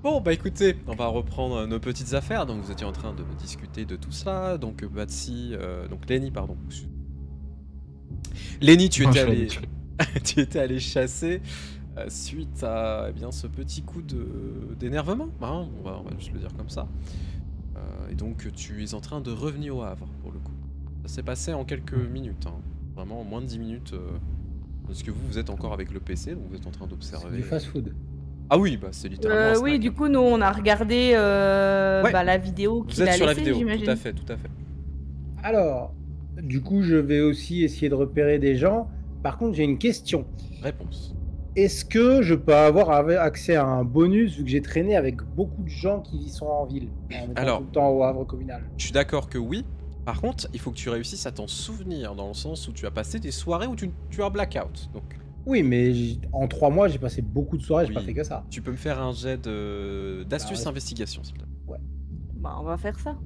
Bon, bah écoutez, on va reprendre nos petites affaires. Donc, vous étiez en train de discuter de tout ça. Donc, Batsy, donc Lenny, pardon. Lenny, tu Non, étais je suis allé, habitué. tu étais allé chasser suite à eh bien, ce petit coup d'énervement. Hein, on va juste le dire comme ça. Et donc, tu es en train de revenir au Havre, pour le coup. Ça s'est passé en quelques minutes. Hein. Vraiment, en moins de 10 minutes. Parce que vous êtes encore avec le PC, donc vous êtes en train C'est du d'observer. fast-food. Ah oui, bah c'est littéralement un Oui, snack. du Hein. coup, nous, on a regardé Ouais, la vidéo vous qu'il êtes a sur la laissée, vidéo, tout à j'imagine. fait, tout à fait. Alors, du coup, je vais aussi essayer de repérer des gens. Par contre, j'ai une question. Réponse. Est-ce que je peux avoir accès à un bonus vu que j'ai traîné avec beaucoup de gens qui y sont en ville, en étant Alors, tout le temps au Havre communal? je suis d'accord que oui. Par contre, il faut que tu réussisses à t'en souvenir, dans le sens où tu as passé des soirées où tu as un blackout. Donc, Oui, mais en 3 mois, j'ai passé beaucoup de soirées, j'ai pas oui, fait que ça. tu peux me faire un jet d'astuce ouais. investigation, s'il te plaît. Ouais. Bah, on va faire ça.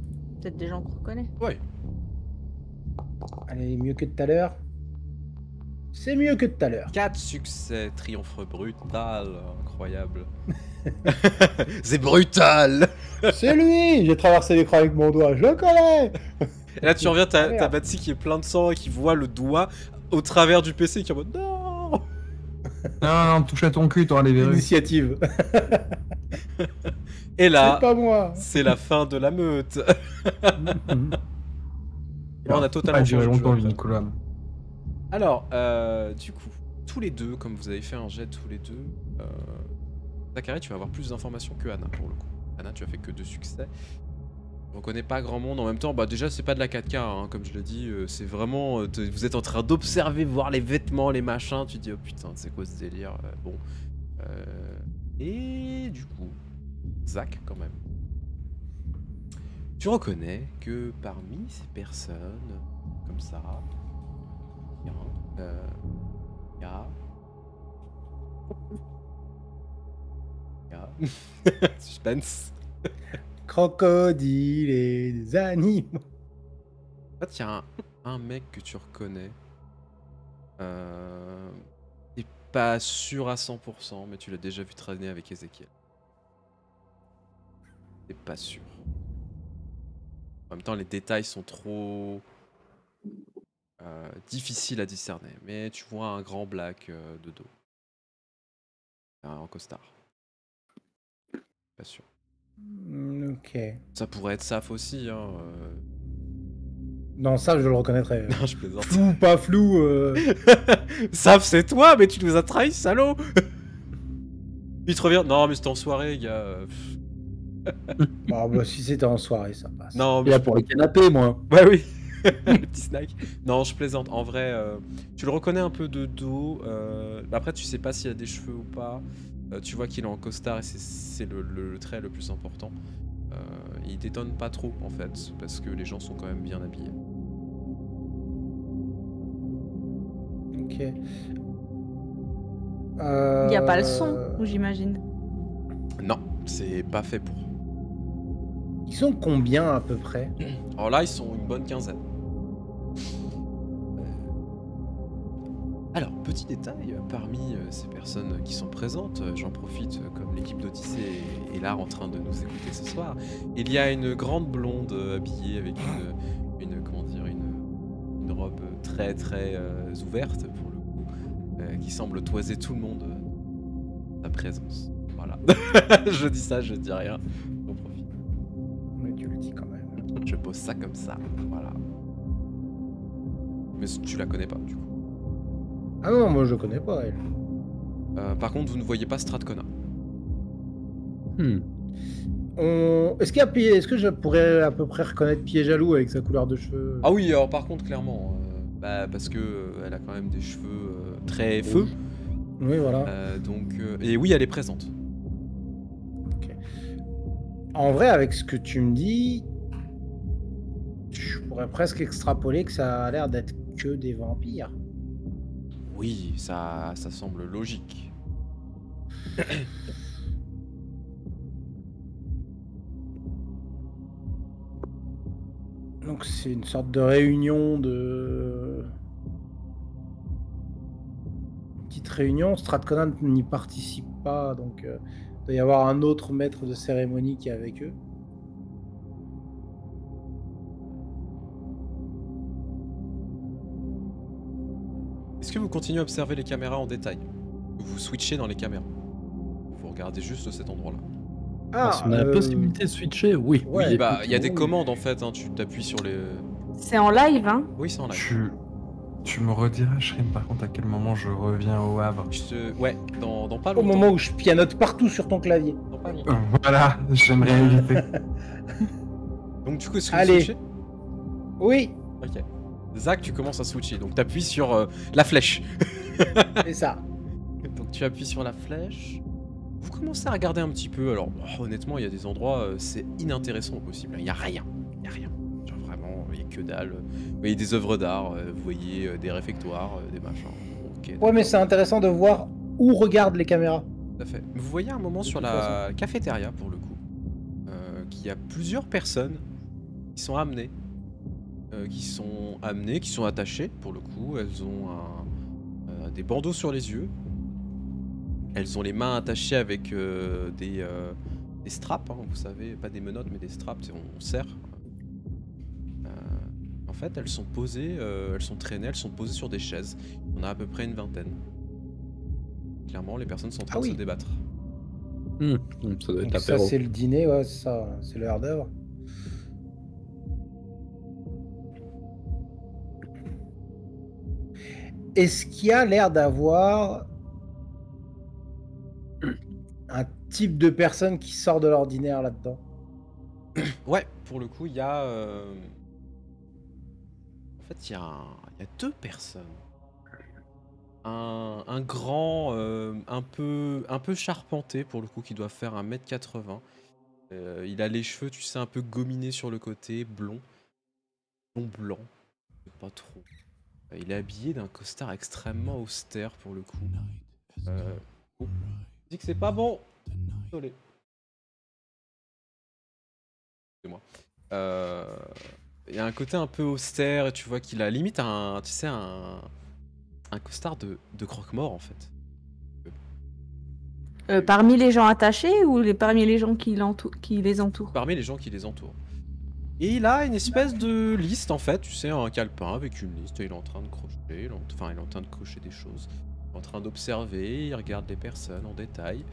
Peut-être des gens qu'on reconnaît. Ouais. Allez, mieux que tout à l'heure. C'est mieux que tout à l'heure. 4 succès, triomphe brutal, incroyable. C'est brutal. C'est lui! J'ai traversé l'écran avec mon doigt, je le connais! Et là, tu reviens, Ah, t'as Batsy qui est plein de sang et qui voit le doigt au travers du PC qui est en mode non. Non, non, touche à ton cul, t'auras les verrues. Initiative. Et là, C'est pas moi. c'est la fin de la meute. On a totalement pas changé duré de jeu longtemps, après. Nicolas. Alors, du coup, tous les deux, comme vous avez fait un jet tous les deux, Zachary, tu vas avoir plus d'informations que Anna pour le coup. Anna, tu as fait que 2 succès. On connaît pas grand monde en même temps. Bah déjà, c'est pas de la 4K, hein, comme je le dis. C'est vraiment, vous êtes en train d'observer, voir les vêtements, les machins. Tu te dis oh putain, c'est quoi ce délire? Bon. Et du coup, Zach, quand même. Tu reconnais que parmi ces personnes, comme ça, il y a... Suspense. Crocodile et des animaux. En fait, il y a un mec que tu reconnais. T'es pas sûr à 100%, mais tu l'as déjà vu traîner avec Ezekiel. T'es pas sûr. En même temps, les détails sont trop difficiles à discerner. Mais tu vois un grand black de dos. En costard. Pas sûr. Ok. Ça pourrait être Saf aussi, hein. Non, ça, je le reconnaîtrais. Non, je plaisante. Flou, pas flou. Saf, c'est toi, mais tu nous as trahis, salaud. Il te revient. Non, mais c'était en soirée, gars. Bah, si c'était en soirée, ça passe. Non, Il mais est là pour les canapés, moi. ouais, oui. Le petit snack. Non, je plaisante. En vrai, tu le reconnais un peu de dos. Après, tu sais pas s'il a des cheveux ou pas. Tu vois qu'il est en costard et c'est le trait le plus important. Il t'étonne pas trop, en fait, parce que les gens sont quand même bien habillés. Ok. Il n'y a pas le son, j'imagine. Non, c'est pas fait pour. Ils sont combien à peu près? Alors là, ils sont une bonne quinzaine. Alors, petit détail, parmi ces personnes qui sont présentes, j'en profite comme l'équipe d'Odyssée est là en train de nous écouter ce soir, il y a une grande blonde habillée avec une robe très très ouverte pour le coup, qui semble toiser tout le monde sa présence. Voilà. Je dis ça, je dis rien. J'en profite. Mais tu le dis quand même. Je pose ça comme ça. Voilà. Mais tu la connais pas du coup. Ah non, moi je connais pas elle. Par contre, vous ne voyez pas Stratcona. Est-ce que je pourrais à peu près reconnaître Pied Jaloux avec sa couleur de cheveux? Ah oui, alors par contre, clairement, parce que elle a quand même des cheveux très feu. Oui, voilà. Et oui, elle est présente. Ok. En vrai, avec ce que tu me dis, je pourrais presque extrapoler que ça a l'air d'être que des vampires. Oui, ça semble logique. Donc c'est une sorte de réunion de... Une petite réunion, Stratcona n'y participe pas, donc Il doit y avoir un autre maître de cérémonie qui est avec eux. Est-ce que vous continuez à observer les caméras en détail? Vous switchez dans les caméras? Vous regardez juste cet endroit-là? Si on a la possibilité de switcher, oui. Ouais, Oui, bah il y a des oui. commandes en fait, hein, tu t'appuies sur les... C'est en live, hein? Oui, c'est en live. Tu me rediras, Shrim, par contre, à quel moment je reviens au Havre. Ouais, dans pas Au longtemps. moment où je pianote partout sur ton clavier. Dans pas longtemps. Voilà, j'aimerais éviter. Donc du coup, est-ce que vous Allez. switchez? Oui, Ok. Zach, tu commences à switcher, donc t'appuies sur la flèche. c'est ça. Donc tu appuies sur la flèche. Vous commencez à regarder un petit peu. Alors honnêtement, il y a des endroits, c'est inintéressant au possible. Il y a rien. Il y a rien. Genre vraiment, il y a que dalle. Vous voyez des œuvres d'art, vous voyez des réfectoires, des machins. Ok. Ouais, mais c'est intéressant de voir où regardent les caméras. Tout à fait. Vous voyez un moment De sur toute la cafétéria pour le coup, qu'il y a plusieurs personnes qui sont amenées, qui sont attachées pour le coup. Elles ont des bandeaux sur les yeux. Elles ont les mains attachées avec des straps, hein, vous savez, pas des menottes mais des straps, on serre. En fait, elles sont posées, elles sont traînées, elles sont posées sur des chaises. On a à peu près une vingtaine. Clairement, les personnes sont en train de se débattre. Ça doit être Donc ça, apéro. c'est le dîner, ouais, c'est ça, c'est le hors d'œuvre. Est-ce qu'il y a l'air d'avoir un type de personne qui sort de l'ordinaire là-dedans? Ouais, pour le coup, il y a... En fait, il y a deux personnes. Un grand, un peu charpenté, pour le coup, qui doit faire 1m80. Il a les cheveux, tu sais, un peu gominés sur le côté, blond. Blanc, pas trop. Il est habillé d'un costard extrêmement austère, pour le coup. Oh. Je dis que c'est pas bon. Désolé. C'est moi. Il y a un côté un peu austère, et tu vois qu'il a limite un costard de croque-mort en fait. Parmi les gens attachés ou parmi les gens qui les entourent? Parmi les gens qui les entourent. Et il a une espèce de liste en fait, tu sais, un calepin avec une liste, et il est en train de crocher, il est en train de cocher des choses. Il est en train d'observer, il regarde les personnes en détail.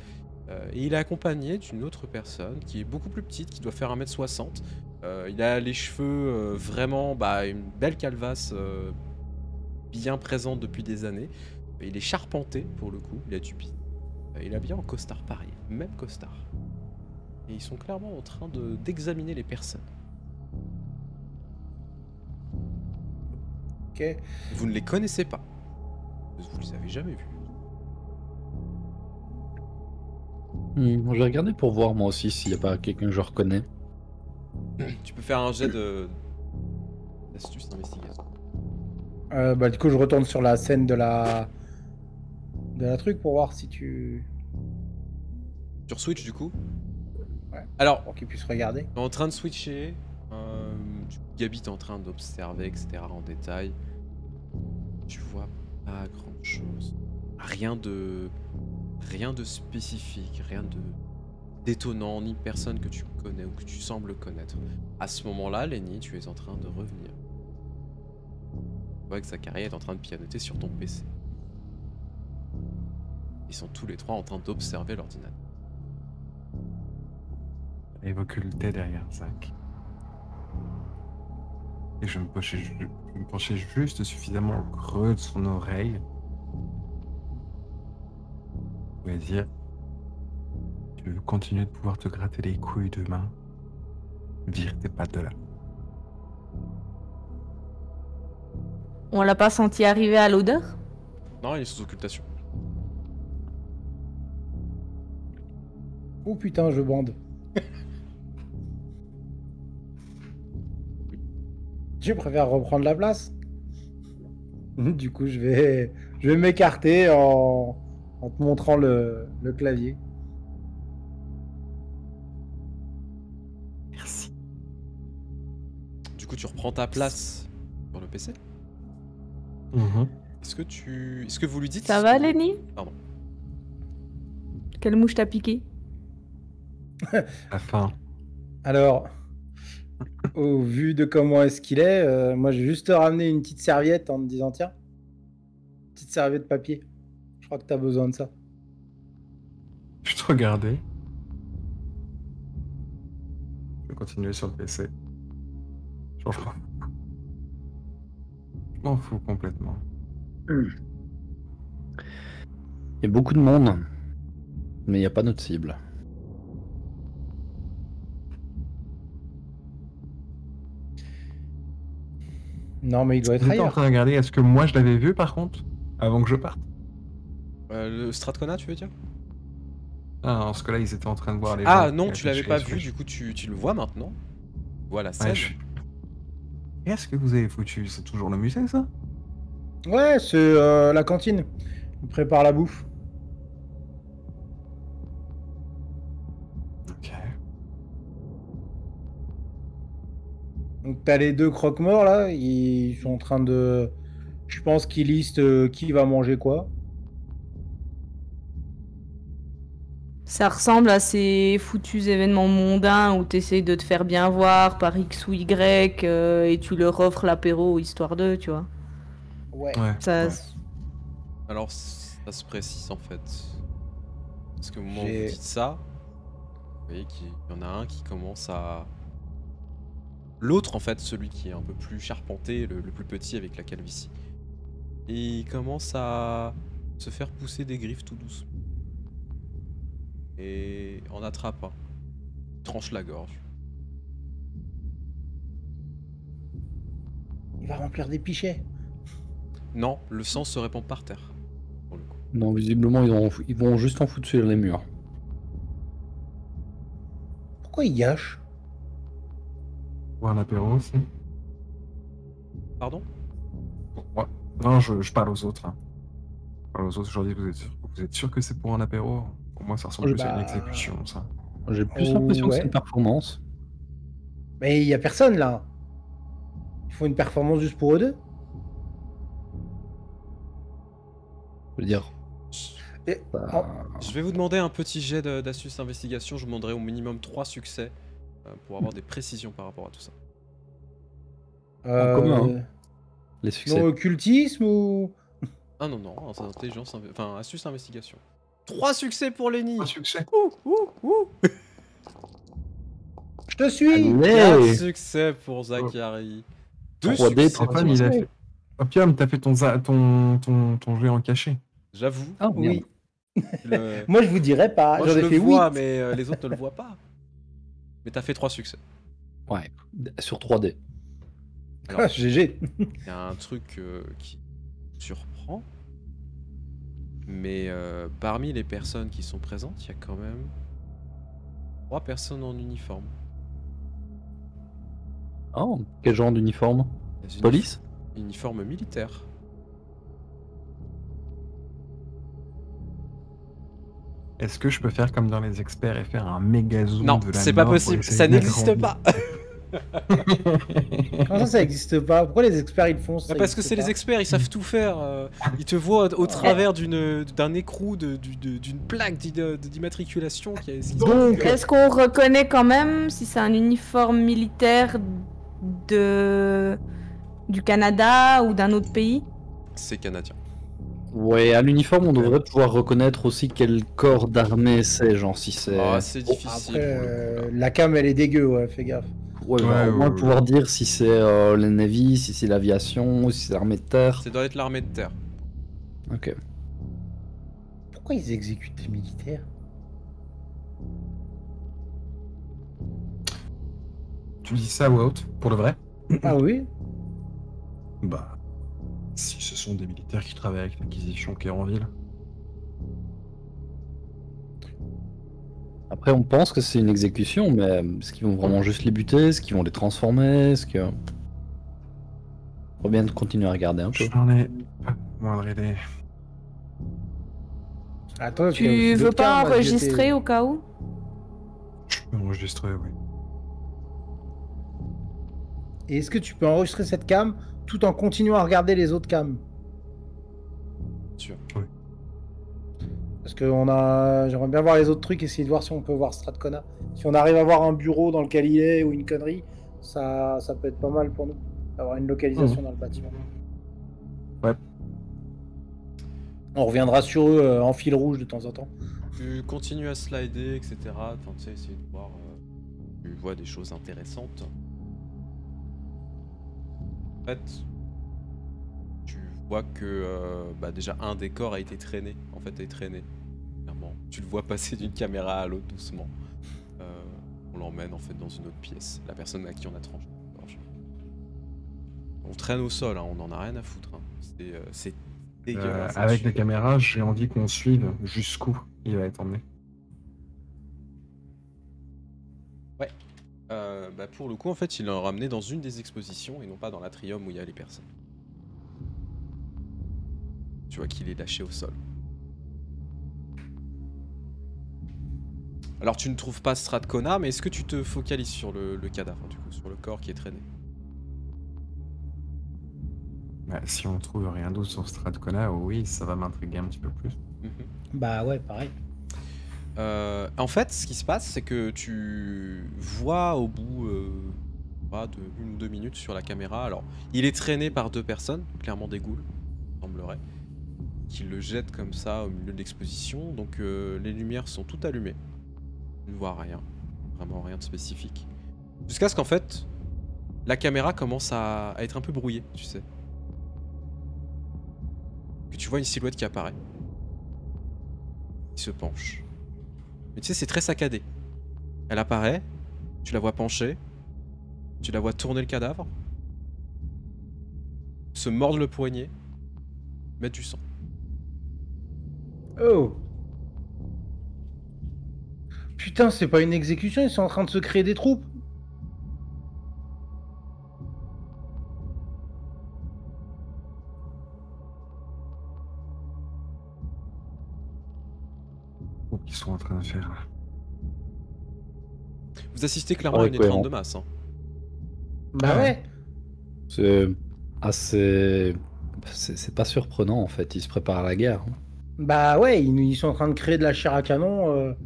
Et il est accompagné d'une autre personne qui est beaucoup plus petite, qui doit faire 1m60. Il a les cheveux vraiment, une belle calvasse bien présente depuis des années. Il est charpenté pour le coup, il a du pis. Il est habillé en costard pareil, même costard. Et ils sont clairement en train d'examiner les personnes. Ok. Vous ne les connaissez pas. Vous les avez jamais vus. Je vais regarder pour voir moi aussi s'il n'y a pas quelqu'un que je reconnais. Tu peux faire un jet d'astuce d'investigation. Du coup, je retourne sur la scène de la truc pour voir si tu... Sur Switch du coup. Ouais. Alors, Pour qu'ils puissent regarder. t'es en train de switcher. Gabi, t'es en train d'observer, etc. en détail. Tu vois pas grand chose. Rien de spécifique, rien de d'étonnant, ni personne que tu connais ou que tu sembles connaître. À ce moment-là, Lenny, tu es en train de revenir. Tu vois que Zachary est en train de pianoter sur ton PC. Ils sont tous les trois en train d'observer l'ordinateur. Et occulté derrière Zach. Et je me penchais juste suffisamment au creux de son oreille. Je pouvais dire, tu veux continuer de pouvoir te gratter les couilles demain, vire tes pattes de là. On l'a pas senti arriver à l'odeur? Non, il est sous occultation. Oh putain, je bande. Je préfère reprendre la place. Du coup, je vais m'écarter en te montrant le clavier. Merci. Du coup, tu reprends ta place sur le PC. Mhm. Est-ce que vous lui dites Ça va, Lenny? Pardon. Quelle mouche t'a piqué? La fin. Alors, au vu de comment est-ce qu'il est, moi j'ai juste ramené une petite serviette en me disant tiens, petite serviette papier. Je crois que t'as besoin de ça. Je te regardais. Je vais continuer sur le PC. Je m'en fous complètement. Il y a beaucoup de monde, mais il n'y a pas notre cible. Non, mais il doit être J'étais en ailleurs. train de regarder, est-ce que moi je l'avais vu par contre avant que je parte? Le Stratcona, tu veux dire? Ah, en ce cas-là, ils étaient en train de voir les gens. Ah non, qui tu l'avais affichaient pas sur vu, les- du coup tu le vois maintenant. Voilà, scène. Ouais, Qu'est-ce que vous avez foutu? C'est toujours le musée, ça? Ouais, c'est la cantine. Il prépare la bouffe. Ok. Donc t'as les deux croque-morts là, ils sont en train de... Je pense qu'ils listent qui va manger quoi. Ça ressemble à ces foutus événements mondains où t'essayes de te faire bien voir par X ou Y et tu leur offres l'apéro histoire d'eux, tu vois. Ouais. Ouais. Ça, ouais. Alors ça se précise en fait. Parce qu'au moment où J'ai- vous dites ça, vous voyez qu'il y en a un qui commence à... L'autre en fait, celui qui est un peu plus charpenté, le plus petit avec la calvitie. Et il commence à se faire pousser des griffes tout doucement. Et en attrape un. Tranche la gorge. Il va remplir des pichets. Non, le sang se répand par terre. Pour le coup. Non, visiblement, ils vont juste en foutre sur les murs. Pourquoi il gâche? Pour un apéro aussi. Pardon? Ouais. Non, je parle aux autres. Hein. Je parle aux autres, je leur dis, vous êtes sûr que c'est pour un apéro? Pour moi, ça ressemble plus à une exécution, ça. J'ai plus Oh, l'impression que c'est ouais. une performance. Mais il y a personne là. Il faut une performance juste pour eux deux. Je veux dire, Et- ça- Je vais vous demander un petit jet d'astuce investigation. Je vous demanderai au minimum 3 succès pour avoir des précisions par rapport à tout ça. En commun, hein. les succès. Non, occultisme ou... Ah non, non, c'est intelligence, enfin astuce investigation. 3 succès pour Lenny. Un succès. Ouh. Je te suis. Allez. 4 succès pour Zachary. 2 3D, succès. Stéphane, il a fait. Opium, t'as fait ton jet en cachet. J'avoue. Ah, merde. Oui. le- Moi je vous dirais pas. Moi J'en je ai le fait vois, 8. mais les autres ne le voient pas. Mais t'as fait 3 succès. Ouais, sur 3D. Alors, GG. il y a un truc qui surprend. Mais parmi les personnes qui sont présentes, il y a quand même 3 personnes en uniforme. Oh, quel genre d'uniforme? Dans une Police? Uniforme militaire. Est-ce que je peux faire comme dans les experts et faire un méga zoom Non, de la c'est pas mort pour possible, essayer ça de n'existe l'agrandir? pas. Comment ça existe pas? Pourquoi les experts ils le font ça Parce que existe c'est les pas experts, ils savent tout faire. Ils te voient au travers d'un écrou, d'une plaque d'immatriculation qui est. Donc, est-ce qu'on reconnaît quand même si c'est un uniforme militaire du Canada ou d'un autre pays? C'est canadien. Ouais, à l'uniforme, on devrait pouvoir reconnaître aussi quel corps d'armée c'est, genre si c'est... Ah, c'est difficile. après, pour le coup, là. la cam elle est dégueu, ouais, fais gaffe. Ouais, Ouais, au moins ouais, pouvoir dire si c'est les Navy, si c'est l'aviation, ou si c'est l'armée de terre. Ça doit être l'armée de terre. Ok. Pourquoi ils exécutent des militaires? Tu dis ça, Wout, pour le vrai? Ah oui? Bah, si ce sont des militaires qui travaillent avec l'acquisition Kéranville. Après, on pense que c'est une exécution, mais est-ce qu'ils vont vraiment juste les buter? Est-ce qu'ils vont les transformer? Est-ce que... Faut bien continuer à regarder un peu. J'en ai pas moindre idée. Attends, parce qu'il y a Tu aussi veux d'autres pas cams à se enregistrer jeter. au cas où? Je peux enregistrer, oui. Et est-ce que tu peux enregistrer cette cam tout en continuant à regarder les autres cams? Sûr. Parce que j'aimerais bien voir les autres trucs, essayer de voir si on peut voir Strathcona. Si on arrive à voir un bureau dans lequel il est ou une connerie, ça peut être pas mal pour nous. D'avoir une localisation dans le bâtiment. Ouais. On reviendra sur eux en fil rouge de temps en temps. Tu continues à slider, etc. Enfin, tu sais, essayer de voir. Tu vois des choses intéressantes. En fait, tu vois que déjà un des corps a été traîné. En fait, est traîné. Clairement. Tu le vois passer d'une caméra à l'autre doucement. On l'emmène en fait dans une autre pièce. La personne à qui on a tranché la gorge. On traîne au sol, hein, on en a rien à foutre. Hein. C'est dégueulasse. Avec les caméras, j'ai envie qu'on suive jusqu'où il va être emmené. Ouais. Pour le coup, en fait, il l'a ramené dans une des expositions et non pas dans l'atrium où il y a les personnes. Tu vois qu'il est lâché au sol. Alors, tu ne trouves pas Strathcona, mais est-ce que tu te focalises sur le cadavre, du coup, sur le corps qui est traîné? Si on trouve rien d'autre sur Strathcona, oui, ça va m'intriguer un petit peu plus. Bah ouais, pareil. En fait, ce qui se passe, c'est que tu vois au bout de 1 ou 2 minutes sur la caméra, alors il est traîné par 2 personnes, clairement des ghouls, semblerait, qui le jettent comme ça au milieu de l'exposition, donc les lumières sont toutes allumées. Tu ne vois rien, vraiment rien de spécifique. Jusqu'à ce qu'en fait, la caméra commence à être un peu brouillée, tu sais. Que tu vois une silhouette qui apparaît. Qui se penche. Mais tu sais, c'est très saccadé. Elle apparaît, tu la vois pencher, tu la vois tourner le cadavre, se mordre le poignet, mettre du sang. Oh! Putain, c'est pas une exécution, ils sont en train de se créer des troupes. Qu'ils sont en train de faire là. Vous assistez clairement à une étreinte de masse. Hein. Bah ouais. C'est assez... C'est pas surprenant en fait, ils se préparent à la guerre. Hein. Bah ouais, ils sont en train de créer de la chair à canon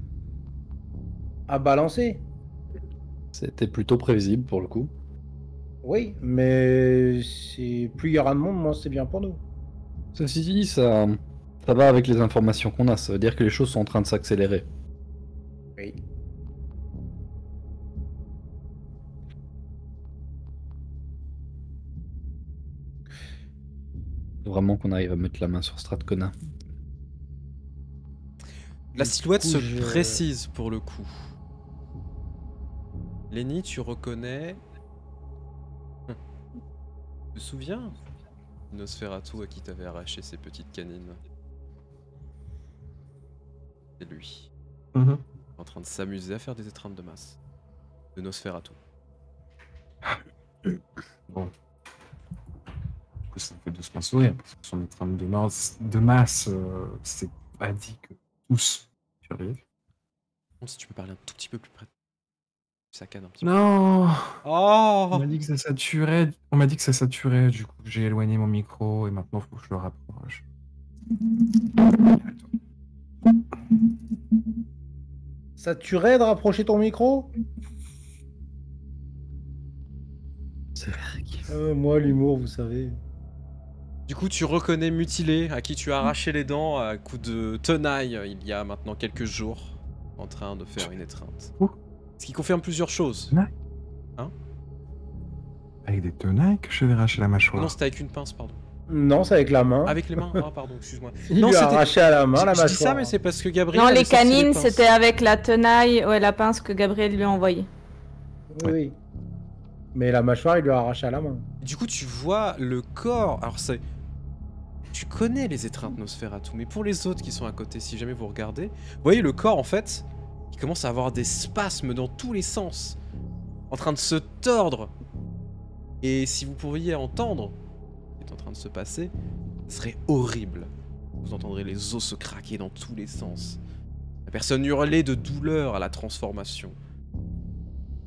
à balancer. C'était plutôt prévisible pour le coup. Oui, mais plus il y aura de monde, moins c'est bien pour nous. Ceci dit, ça va avec les informations qu'on a, ça veut dire que les choses sont en train de s'accélérer. Oui. Faut vraiment qu'on arrive à mettre la main sur Strathcona. La silhouette coup, se précise pour le coup. Lenny, tu reconnais... Tu te souviens Nosferatu à qui t'avais arraché ses petites canines? C'est lui. En train de s'amuser à faire des étreintes de masse. De Nosferatu. Bon. Ça me fait doucement sourire, parce que son étreinte de masse, c'est pas dit que tous survivent. Si tu peux parler un tout petit peu plus près. Ça canne un petit peu. Non! Oh! On m'a dit que ça saturait. On m'a dit que ça saturait, du coup j'ai éloigné mon micro et maintenant faut que je le rapproche. Ça tuerait de rapprocher ton micro? C'est moi, l'humour, vous savez. Du coup, tu reconnais Mutilé, à qui tu as arraché les dents à coup de tenaille il y a maintenant quelques jours, en train de faire une étreinte. Ce qui confirme plusieurs choses. Hein? Avec des tenailles que je vais arracher la mâchoire. Non, c'était avec une pince, pardon. Non, c'est avec la main. Avec les mains? Ah, pardon, excuse-moi. Il non, lui a c'était arraché à la main la mâchoire. Je dis ça, mais c'est parce que Gabriel. Non, avait les sorti canines, pinces. c'était avec la tenaille, ouais, la pince que Gabriel lui a envoyée. Oui, oui. Mais la mâchoire, il lui a arraché à la main. Du coup, tu vois le corps. Alors, c'est. Tu connais les étreintes Nosferatu, mais pour les autres qui sont à côté, si jamais vous regardez, vous voyez le corps en fait, il commence à avoir des spasmes dans tous les sens, en train de se tordre. Et si vous pourriez entendre ce qui est en train de se passer, ce serait horrible. Vous entendrez les os se craquer dans tous les sens. La personne hurler de douleur à la transformation.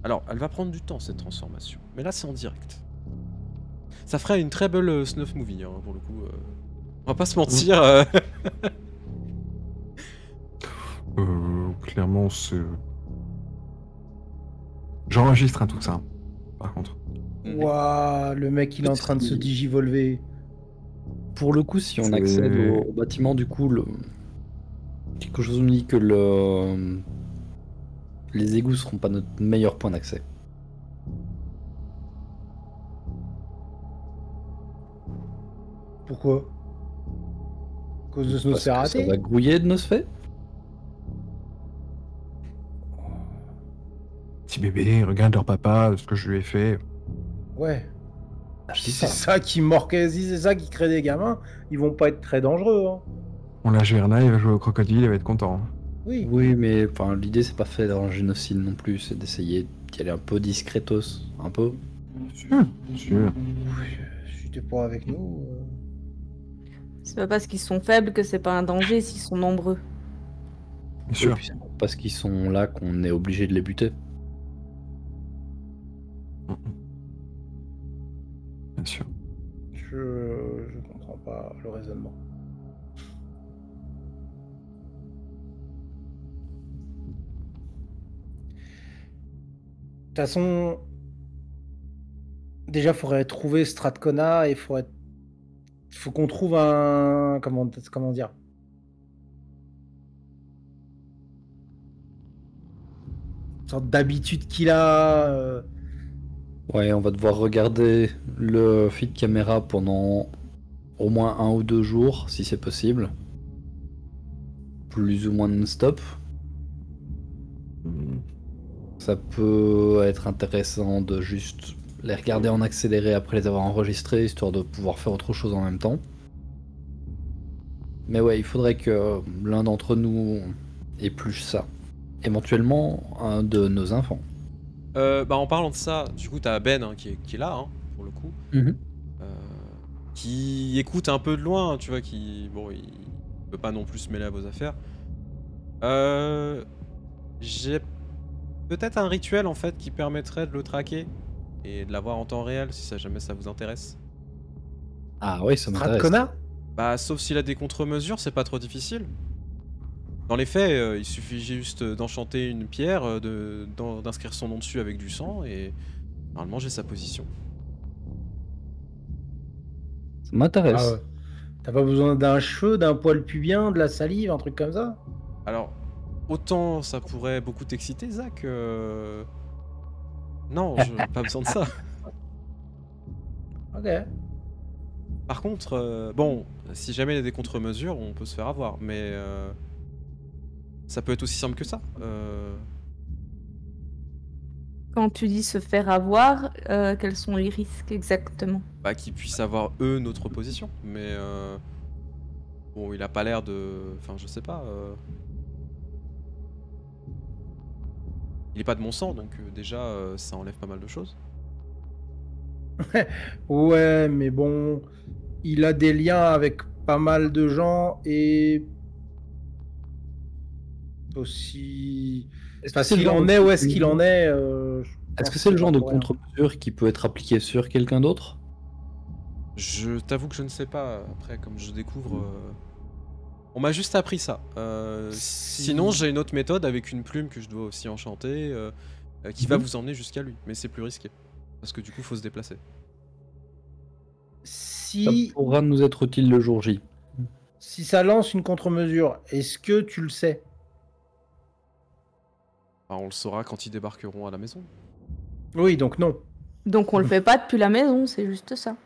Alors, elle va prendre du temps cette transformation, mais là c'est en direct. Ça ferait une très belle snuff movie, hein, pour le coup. On va pas se mentir. Clairement, c'est... J'enregistre tout ça, par contre. Ouah, le mec il est en train de se digivolver. Pour le coup, si on C'est- accède au bâtiment, du coup, quelque chose me dit que les égouts seront pas notre meilleur point d'accès. Pourquoi? À cause de ce Parce que ça Nosferatu? va grouiller de Nosfait. Petit bébé, regarde leur papa, ce que je lui ai fait. Ouais. Ah, je dis C'est ça. ça qui morque, si c'est ça qui crée des gamins, ils vont pas être très dangereux. Hein. On l'a Gerna, il va jouer au crocodile, il va être content. Hein. Oui. Oui, mais enfin, l'idée c'est pas fait d'un génocide non plus, c'est d'essayer d'y aller un peu discretos, un peu. Sûr. Si t'es pas avec nous. C'est pas parce qu'ils sont faibles que c'est pas un danger s'ils sont nombreux. Bien Et sûr. puis c'est parce qu'ils sont là qu'on est obligé de les buter. Bien sûr. Je comprends pas le raisonnement. De toute façon, déjà, faudrait trouver Strathcona et faut qu'on trouve un... Comment dire? Une sorte d'habitude qu'il a. Ouais, on va devoir regarder le feed caméra pendant au moins 1 ou 2 jours, si c'est possible. Plus ou moins non-stop. Ça peut être intéressant de juste les regarder en accéléré après les avoir enregistrés, histoire de pouvoir faire autre chose en même temps. Mais ouais, il faudrait que l'un d'entre nous épluche ça. Éventuellement, un de nos enfants. En parlant de ça, du coup, t'as Ben hein, qui est là, hein, pour le coup. Qui écoute un peu de loin, hein, tu vois, il peut pas non plus se mêler à vos affaires. J'ai peut-être un rituel en fait qui permettrait de le traquer et de l'avoir en temps réel si jamais ça vous intéresse. Ah oui, ça m'intéresse. Strathcona? Bah sauf s'il a des contre-mesures, c'est pas trop difficile. Dans les faits, il suffit juste d'enchanter une pierre, d'inscrire son nom dessus avec du sang et normalement j'ai sa position. Ça m'intéresse. Ah ouais. T'as pas besoin d'un cheveu, d'un poil pubien, de la salive, un truc comme ça? Alors, autant ça pourrait beaucoup t'exciter, Zach. Non, pas besoin de ça. Ok. Par contre, bon, si jamais il y a des contre-mesures, on peut se faire avoir, mais ça peut être aussi simple que ça. Quand tu dis se faire avoir, quels sont les risques exactement? Bah, qu'ils puissent avoir eux notre position, mais bon, il a pas l'air de, enfin, je sais pas. Il est pas de mon sang, donc déjà, ça enlève pas mal de choses. Ouais, mais bon, il a des liens avec pas mal de gens et aussi. Parce qu'il en est où est-ce qu'il en est. Est-ce que c'est le genre de pas pour rien. contre-mesure qui peut être appliqué sur quelqu'un d'autre? Je t'avoue que je ne sais pas. Après, comme je découvre, on m'a juste appris ça. Sinon, j'ai une autre méthode avec une plume que je dois aussi enchanter, qui va vous emmener jusqu'à lui, mais c'est plus risqué parce que du coup, faut se déplacer. Ça Si, pourra nous être utile le jour J. si ça lance une contre-mesure, est-ce que tu le sais? Enfin, on le saura quand ils débarqueront à la maison. Oui, donc non. Donc on le fait pas depuis la maison, c'est juste ça.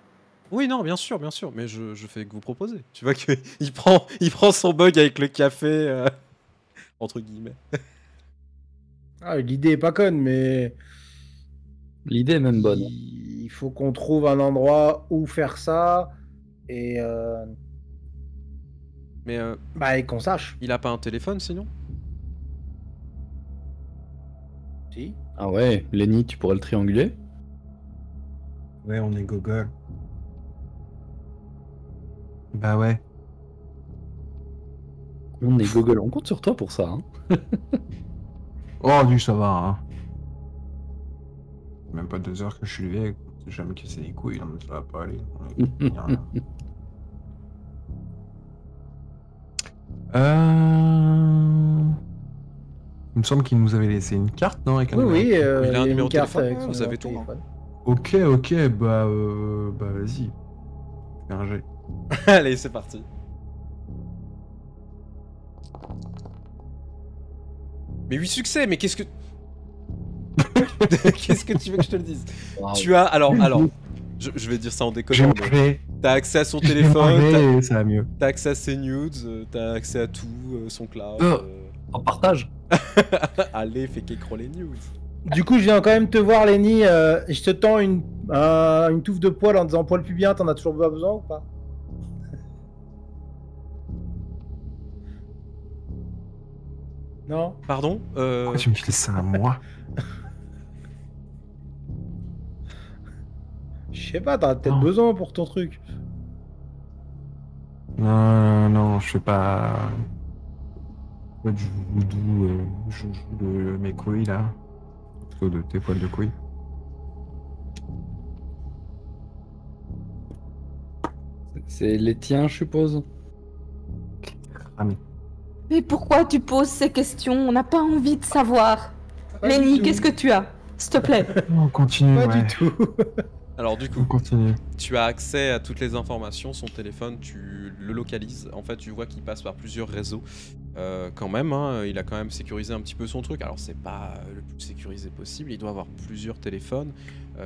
Oui, non, bien sûr, mais je fais que vous proposer. Tu vois qu'il il prend son bug avec le café, entre guillemets. Ah, l'idée est pas conne, mais L'idée est même bonne. il faut qu'on trouve un endroit où faire ça et, Mais et qu'on sache. il a pas un téléphone sinon? Si. Ah ouais, Lenny, tu pourrais le trianguler? Ouais, on est gogol. Bah ouais. On est Google, on compte sur toi pour ça. Hein. Oh, lui, ça va, hein. Même pas 2 heures que je suis levé, j'ai jamais cassé les couilles, donc ça va pas aller. Y a rien. me semble qu'il nous avait laissé une carte, non, avec un Oui, numéro. oui, Il a un il y a numéro une de carte téléphone, avec ouais, son vous numéro avez de tout, hein. téléphone. Ok, bah vas-y. Fais un jet. Allez, c'est parti. Mais 8 succès, mais qu'est-ce que... Qu'est-ce que tu veux que je te le dise? Wow. Tu as... Alors, je vais dire ça en J'ai déconnant, mais mangé. t'as accès à son J'ai téléphone, mangé et ça va mieux. t'as accès à ses nudes, t'as accès à tout, son cloud. En partage. Allez, fais qu'écran les news. Du coup, je viens quand même te voir, Lenny. Je te tends une touffe de poil en disant poil pubien, t'en as toujours pas besoin ou pas? Non? Pardon Pourquoi tu me files ça à moi? Je sais pas, t'en as peut-être Non. besoin pour ton truc. Non, je fais pas du voodoo, je joue de mes couilles là. Plutôt de tes poils de couilles. C'est les tiens, je suppose. Mais pourquoi tu poses ces questions? On n'a pas envie de savoir. Pas du Lenny, tout. qu'est-ce que tu as? S'il te plaît. On continue, Pas ouais. du tout. Alors du On coup, continue. tu as accès à toutes les informations, son téléphone, tu le localises. En fait, tu vois qu'il passe par plusieurs réseaux. Quand même, hein, il a quand même sécurisé un petit peu son truc. Alors c'est pas le plus sécurisé possible, il doit avoir plusieurs téléphones.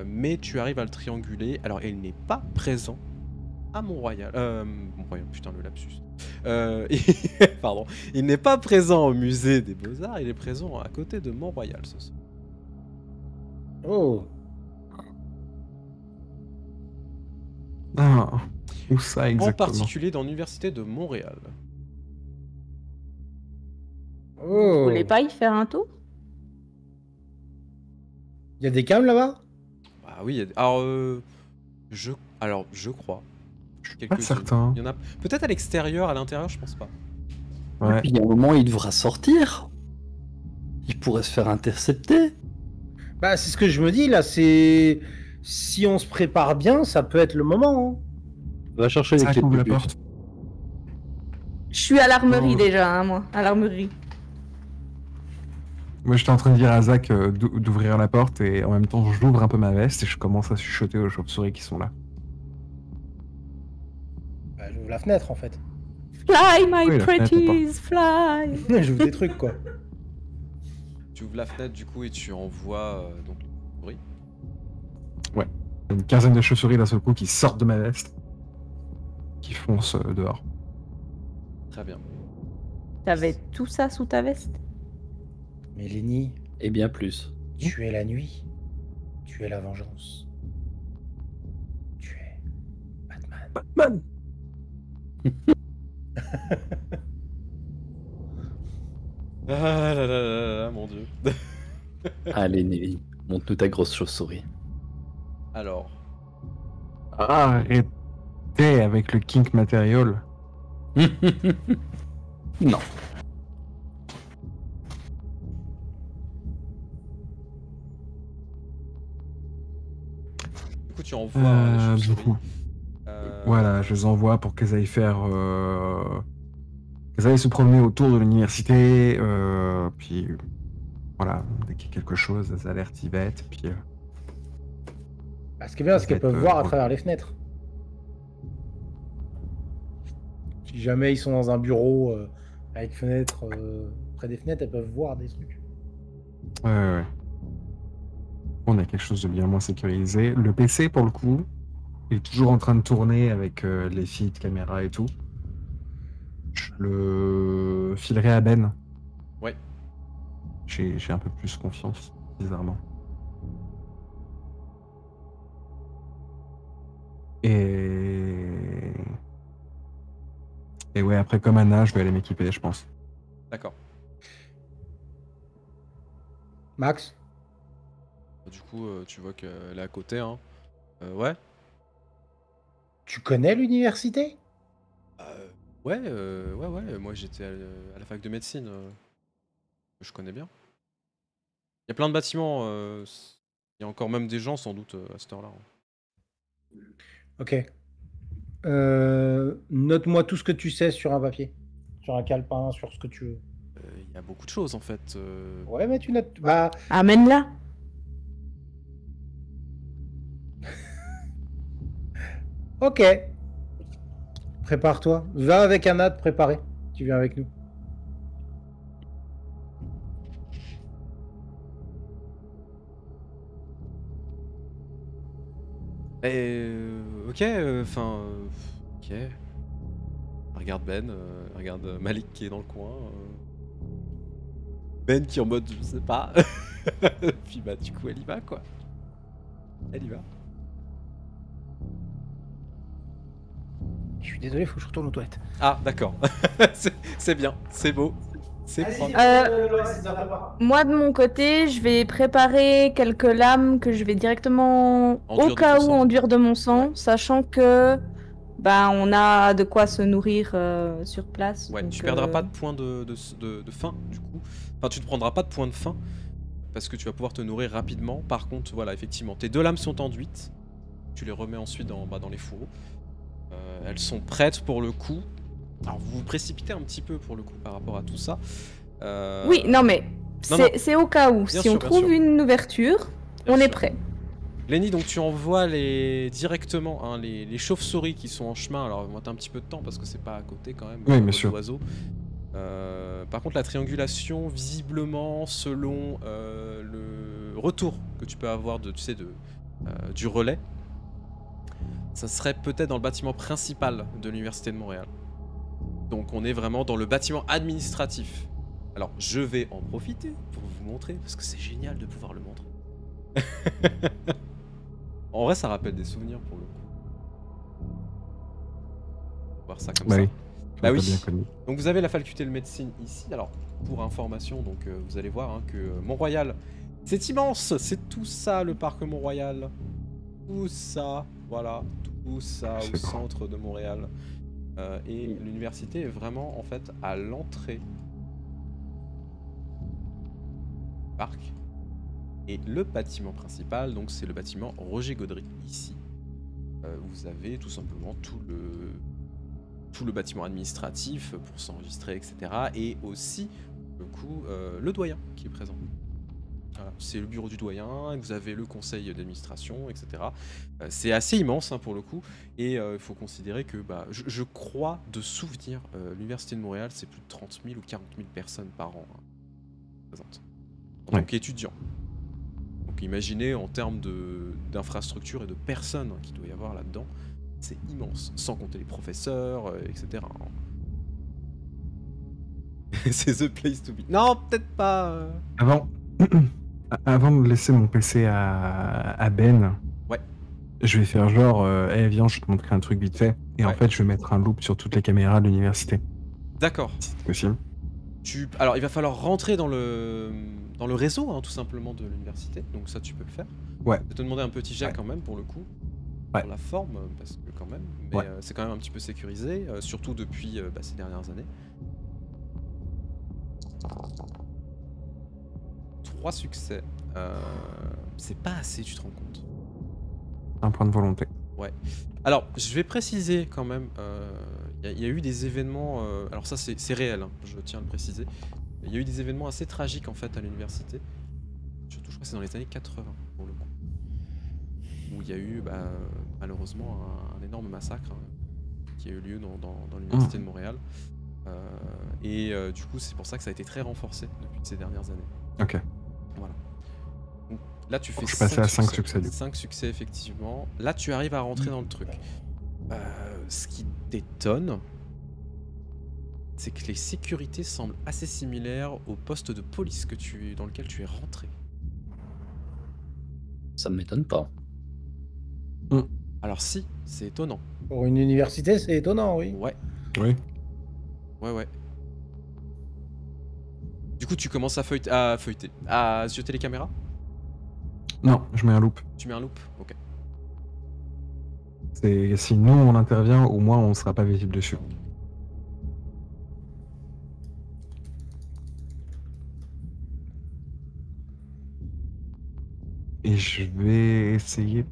Mais tu arrives à le trianguler. Alors il n'est pas présent à Mont-Royal. Mont-Royal, putain le lapsus. Pardon. Il n'est pas présent au musée des Beaux-Arts, il est présent à côté de Mont-Royal ce soir. Oh. Ah, où ça En exactement? particulier dans l'université de Montréal. Vous Oh. voulez pas y faire un tour? Il y a des cams là-bas? Ah oui, alors je crois. Je suis pas Quelques-unes. certain. Il y en a peut-être à l'extérieur, à l'intérieur, je pense pas. Ouais. Puis il y a un moment, il devra sortir. Il pourrait se faire intercepter. Bah, c'est ce que je me dis là, c'est. Si on se prépare bien, ça peut être le moment. Hein. Va chercher les Ça clés de ouvre la bus. porte. Je suis à l'armerie Oh. déjà, hein, moi. À l'armerie. Moi, j'étais en train de dire à Zach d'ouvrir la porte et en même temps, j'ouvre un peu ma veste et je commence à chuchoter aux chauves-souris qui sont là. Bah, j'ouvre la fenêtre en fait. Fly, my Oui, la fenêtre, pretties, fly. J'ouvre des trucs quoi. Tu ouvres la fenêtre du coup et tu envoies donc les bruits. Une quinzaine de chauves-souris d'un seul coup qui sortent de ma veste, qui foncent dehors. Très bien. T'avais tout ça sous ta veste? Mais Lenny, Et bien plus. tu es la nuit. Tu es la vengeance. Tu es Batman. Batman! Ah là là là là, mon dieu. Allez, Nelly, monte-nous ta grosse chauve-souris. Alors, Arrêtez avec le kink matériel. Non. du coup tu envoies les Du chauves-souris. coup, voilà, je les envoie pour qu'elles aillent faire. Qu'elles aillent se promener autour de l'université. Puis voilà, dès qu'il y a quelque chose, elles alertent Yvette. Puis Bah, ce qui est bien, c'est qu'elles Peut-être, peuvent voir à ouais. travers les fenêtres. Si jamais ils sont dans un bureau avec fenêtre près des fenêtres, elles peuvent voir des trucs. ouais. On a quelque chose de bien moins sécurisé. Le PC, pour le coup, est toujours en train de tourner avec les feeds, caméra et tout. Je le filerai à Ben. Ouais. J'ai un peu plus confiance, bizarrement. Et ouais, après, comme Anna, je vais aller m'équiper, je pense. D'accord. Max, Du coup, tu vois qu'elle est à côté, hein. Ouais. tu connais l'université? Ouais, moi j'étais à la fac de médecine. Je connais bien. Il y a plein de bâtiments. Il y a encore même des gens sans doute à cette heure-là. Ok. Note-moi tout ce que tu sais sur un papier. Sur un calepin, sur ce que tu veux. Il y a beaucoup de choses en fait. Ouais, mais tu n'as... Bah, Amène-la. ok. Prépare-toi. Va avec Anna te préparer. Tu viens avec nous. Ok, enfin... ok. Regarde Ben, regarde Malik qui est dans le coin. Ben qui est en mode, je sais pas. Puis bah du coup elle y va quoi. Elle y va. Je suis désolé, faut que je retourne aux toilettes. Ah d'accord. C'est bien, c'est beau. C'est propre. Moi, de mon côté, je vais préparer quelques lames que je vais directement, Enduire au de cas ton où, sang. enduire de mon sang, Ouais. sachant que on a de quoi se nourrir sur place. Ouais, donc, tu perdras pas de points de faim du coup. Enfin, tu ne prendras pas de points de faim parce que tu vas pouvoir te nourrir rapidement. Par contre, voilà, effectivement, tes 2 lames sont enduites. Tu les remets ensuite dans les fourreaux. Elles sont prêtes pour le coup. Alors, vous vous précipitez un petit peu pour le coup par rapport à tout ça. Oui, non, mais non, non. c'est au cas où. Bien Si sûr, on bien trouve sûr. une ouverture, Bien on est sûr. prêt. Lenny, donc tu envoies directement hein, les chauves-souris qui sont en chemin. Alors, on va un petit peu de temps parce que c'est pas à côté quand même. Oui, bien sûr. Oiseaux. Par contre, la triangulation, visiblement, selon le retour que tu peux avoir du relais, ça serait peut-être dans le bâtiment principal de l'Université de Montréal. Donc on est vraiment dans le bâtiment administratif. Alors je vais en profiter pour vous montrer, parce que c'est génial de pouvoir le montrer. En vrai, ça rappelle des souvenirs pour le coup. Voir ça comme Bah ça. oui. Bah J'ai oui. bien connu. Donc vous avez la faculté de médecine ici. Alors pour information, donc vous allez voir hein, que Mont-Royal, c'est immense. C'est tout ça le parc Mont-Royal. Tout ça, voilà, tout ça au C'est grand. centre de Montréal. Et l'université est vraiment en fait à l'entrée du parc. Et le bâtiment principal, donc c'est le bâtiment Roger Gaudry ici. Vous avez tout simplement tout le bâtiment administratif pour s'enregistrer, etc. Et aussi, le coup, le doyen qui est présent. Voilà, c'est le bureau du doyen, et vous avez le conseil d'administration, etc. C'est assez immense hein, pour le coup, et il faut considérer que je crois de souvenir, l'Université de Montréal, c'est plus de 30 000 ou 40 000 personnes par an hein, présentes. En tant Ouais. qu'étudiants. Donc imaginez en termes d'infrastructures et de personnes qu'il doit y avoir là-dedans, c'est immense, sans compter les professeurs, etc. C'est the place to be. Non, peut-être pas. Avant de laisser mon PC à Ben, Ouais. je vais faire genre, hey, viens, je vais te montrer un truc vite fait. Et en Ouais. fait, je vais mettre un loop sur toutes les caméras de l'université, D'accord. si c'est possible. Alors, il va falloir rentrer dans le réseau, hein, tout simplement, de l'université. Donc ça, tu peux le faire. Ouais. Je vais te demander un petit jet Ouais. quand même, pour le coup. Ouais. Pour la forme, parce que quand même. Mais Ouais. c'est quand même un petit peu sécurisé, surtout depuis ces dernières années. 3 succès. C'est pas assez, tu te rends compte. Un point de volonté. Alors, je vais préciser quand même, il y a eu des événements, alors ça c'est réel, hein, je tiens à le préciser. Il y a eu des événements assez tragiques en fait à l'université. Surtout, je crois que c'est dans les années 80 pour le coup. Où il y a eu malheureusement un énorme massacre hein, qui a eu lieu dans l'université de Montréal. Et du coup, c'est pour ça que ça a été très renforcé depuis ces dernières années. Ok. Voilà. Donc, là, tu fais Je suis passé à 5 succès, du coup. 5 succès, effectivement. Là, tu arrives à rentrer dans le truc. Ce qui t'étonne, c'est que les sécurités semblent assez similaires au poste de police dans lequel tu es rentré. Ça me m'étonne pas. Alors si, c'est étonnant. Pour une université, c'est étonnant, oui. Ouais, Oui. ouais. Du coup, tu commences à feuilleter, à zioter les caméras. Non, je mets un loop. Tu mets un loop. Ok. C'est si nous on intervient, au moins on sera pas visible dessus. Et je vais essayer.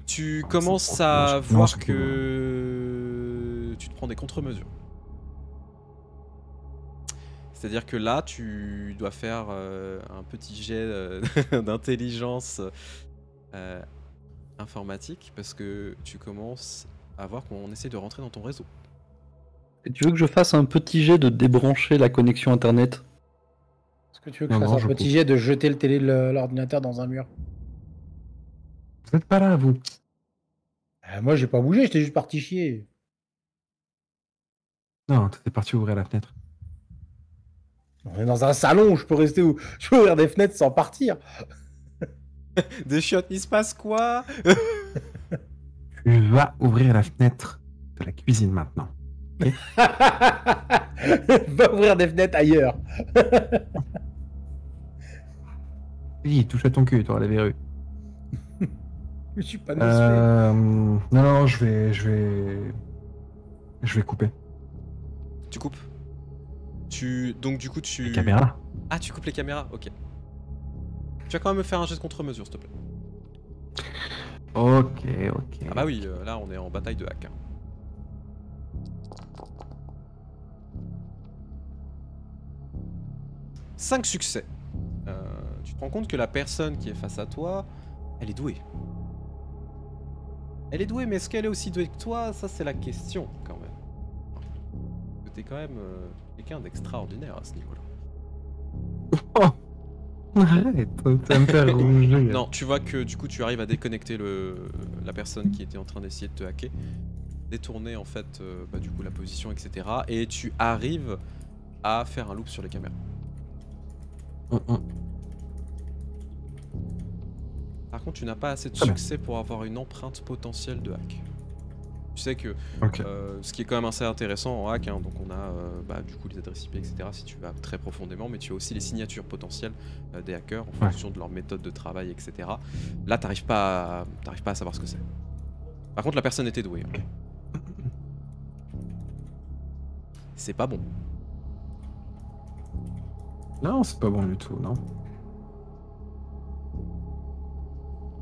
Tu Ah, commences c'est- à non, voir c'est pas que tu te prends des contre-mesures. C'est-à-dire que là, tu dois faire un petit jet d'intelligence informatique parce que tu commences à voir qu'on essaie de rentrer dans ton réseau. Et tu veux que je fasse un petit jet de débrancher la connexion internet? Est-ce que tu veux que Non, je fasse non, un je petit coupe. jet de jeter le télé de l'ordinateur dans un mur? Vous êtes pas là, vous. Moi, j'ai pas bougé, j'étais juste parti chier. Non, t'étais parti ouvrir la fenêtre. On est dans un salon, je peux rester où? Je peux ouvrir des fenêtres sans partir. Des chiottes, il se passe quoi? Tu vas ouvrir la fenêtre de la cuisine maintenant. Va ouvrir des fenêtres ailleurs. Oui, touche à ton cul, t'auras la verrue. Je suis pas déçu. Non, je vais couper. Tu coupes. Donc du coup tu... Les caméras. Ah, tu coupes les caméras, ok. Tu vas quand même me faire un jet de contre-mesure, s'il te plaît. Ok. Ah bah oui, là on est en bataille de hack. 5 succès. Tu te rends compte que la personne qui est face à toi, elle est douée. Elle est douée, mais est-ce qu'elle est aussi douée que toi? Ça, c'est la question, quand même. T'es quand même quelqu'un d'extraordinaire à ce niveau-là. Arrête, ça me fait rougir. Non, tu vois que du coup, tu arrives à déconnecter la personne qui était en train d'essayer de te hacker, détourner en fait, du coup, la position, etc. Et tu arrives à faire un loop sur les caméras. Par contre, tu n'as pas assez de Très bien. succès pour avoir une empreinte potentielle de hack. Tu sais que Ok. ce qui est quand même assez intéressant en hack, hein, donc on a du coup les adresses IP, etc. si tu vas très profondément, mais tu as aussi les signatures potentielles des hackers en fonction de leur méthode de travail, etc. Là, t'arrives pas à savoir ce que c'est. Par contre, la personne était douée. Ok. C'est pas bon. Non, c'est pas bon du tout, non.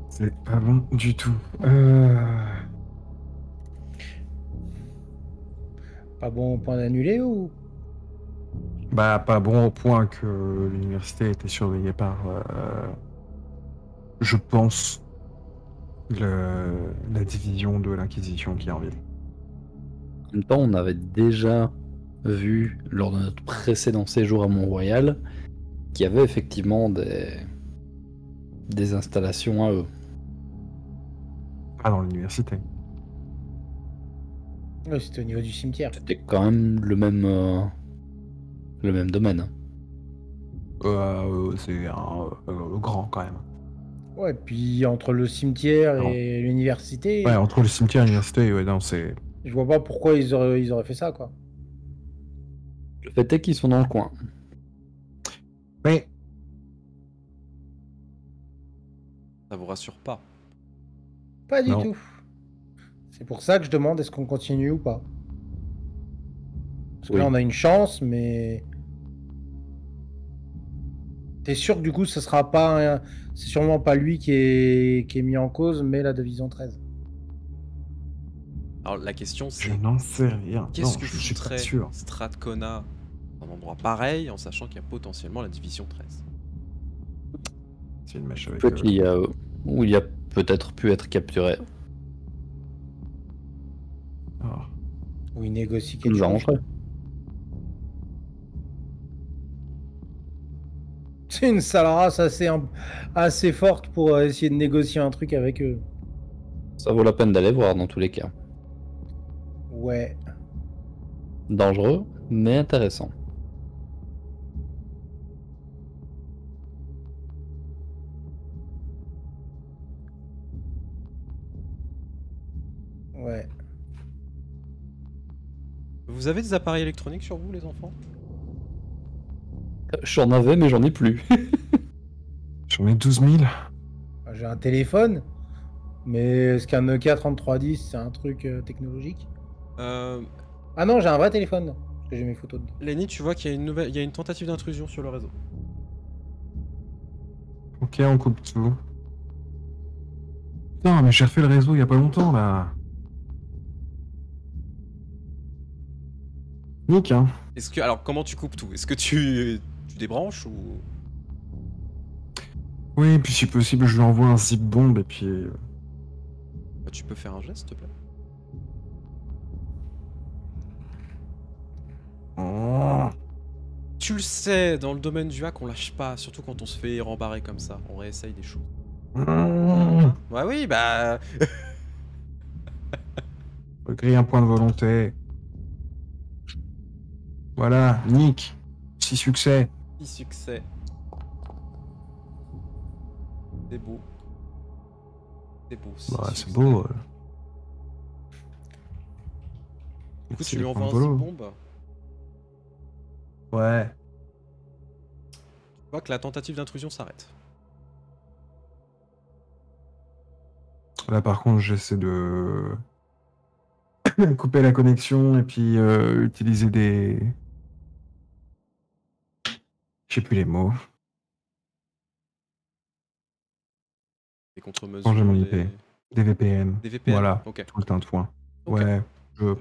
C'est pas bon du tout. Pas bon au point d'annuler ou? Bah, pas bon au point que l'université était surveillée par, je pense, la division de l'Inquisition qui est en ville. En même temps, on avait déjà vu lors de notre précédent séjour à Mont-Royal qu'il y avait effectivement des installations à eux. Pas dans l'université. Ouais, c'était au niveau du cimetière. C'était quand même le même domaine. C'est un grand quand même. Ouais, puis entre le cimetière Non. et l'université, Ouais, entre le cimetière et l'université, ouais, non, c'est. je vois pas pourquoi ils auraient fait ça, quoi. Le fait est qu'ils sont dans le coin. Mais Ça vous rassure pas. Pas du Non. tout. C'est pour ça que je demande est-ce qu'on continue ou pas. Parce que Oui. là, on a une chance, mais... T'es sûr que du coup, ce sera pas... C'est sûrement pas lui qui est mis en cause, mais la division 13. Alors la question je c'est n'en sais rien. qu'est-ce Non, que je suis pas foutrait sûr. Strathcona dans un endroit pareil en sachant qu'il y a potentiellement la division 13? C'est une mèche avec. Peut qu'il y a où il y a peut-être pu être capturé. Ah. Où il négocie Ça quelque nous chose. arrangerait. C'est une sale race assez forte pour essayer de négocier un truc avec eux. Ça vaut la peine d'aller voir dans tous les cas. Ouais. Dangereux, mais intéressant. Ouais. Vous avez des appareils électroniques sur vous, les enfants? J'en avais, mais j'en ai plus. J'en ai 12 000. J'ai un téléphone, mais est-ce qu'un Nokia 3310, c'est un truc technologique? Ah non, j'ai un vrai téléphone. Parce que j'ai mes photos dedans. Lenny, tu vois qu'il y a une tentative d'intrusion sur le réseau. Ok, on coupe tout. Non, mais j'ai refait le réseau il y a pas longtemps là. Nick, hein. Est-ce que alors comment tu coupes tout? Est-ce que tu débranches ou Oui, puis si possible, je lui envoie un zip bomb et puis. bah, tu peux faire un geste, s'il te plaît? Oh. Tu le sais, dans le domaine du hack, on lâche pas, surtout quand on se fait rembarrer comme ça. On réessaye des choses. Mmh. Ouais, oui, bah. Grille un point de volonté. Voilà, Nick. 6 succès. 6 succès. C'est beau. C'est beau. six Bah, c'est succès. beau. Du coup, C'est tu lui des envoies un points de zip bolo. bomb. Ouais. Tu vois que la tentative d'intrusion s'arrête. Là, par contre, j'essaie de couper la connexion et puis utiliser des. Je sais plus les mots. Des contre-mesures. Changer mon des- IP. Des VPN. Des VPN. Voilà. Ok. Tout le tintouin. Ok. Ouais. Je.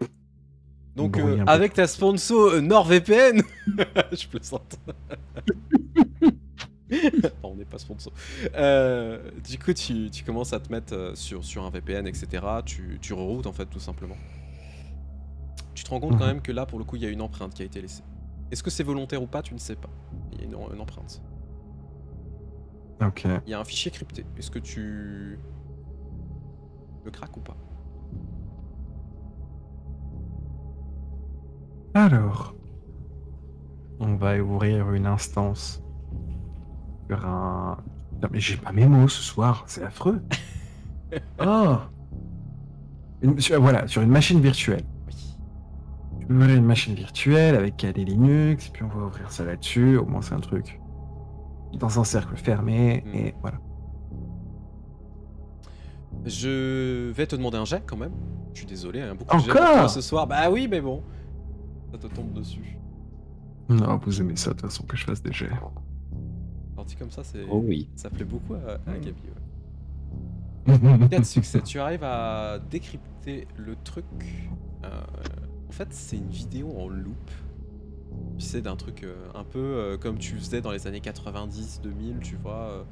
Donc, brouiller un peu avec tout. ta sponsor NordVPN, je plaisante. Non, on n'est pas sponsor. Du coup, tu commences à te mettre sur un VPN, etc. Tu reroutes en fait, tout simplement. Tu te rends compte quand même que là, pour le coup, il y a une empreinte qui a été laissée. Est-ce que c'est volontaire ou pas, tu ne sais pas. Il y a une empreinte. Ok. Il y a un fichier crypté. Est-ce que tu le craques ou pas? Alors. On va ouvrir une instance sur un. Putain, mais j'ai pas mes mots ce soir, c'est affreux. Oh voilà, sur une machine virtuelle. Oui. Je vais ouvrir une machine virtuelle avec Kali Linux, et puis on va ouvrir ça là-dessus, au moins c'est un truc dans un cercle fermé, et voilà. Je vais te demander un jet quand même. Je suis désolé, hein, beaucoup de jets Encore pour toi ce soir. Bah oui, mais bon. Ça te tombe dessus. Non, vous aimez ça de toute façon que je fasse des jets. Sorti comme ça, c'est. Oh oui. Ça plaît beaucoup à Gabi. Ouais. 4 succès. Tu arrives à décrypter le truc. En fait, c'est une vidéo en loop. Tu sais, d'un truc un peu comme tu faisais dans les années 90-2000, tu vois.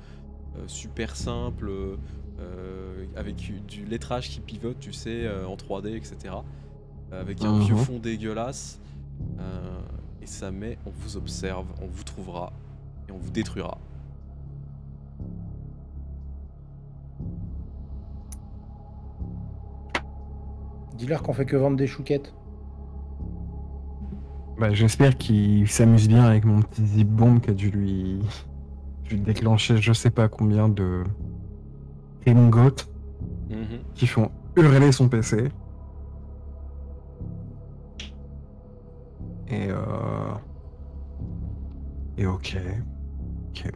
Super simple. Avec du lettrage qui pivote, tu sais, en 3D, etc. Avec un vieux fond dégueulasse. Et ça met, on vous observe, on vous trouvera et on vous détruira. Dis-leur qu'on fait que vendre des chouquettes. Bah, j'espère qu'il s'amuse bien avec mon petit zip bomb qui a dû lui déclencher je sais pas combien de ingots qui font hurler son PC. Et ok. Ok.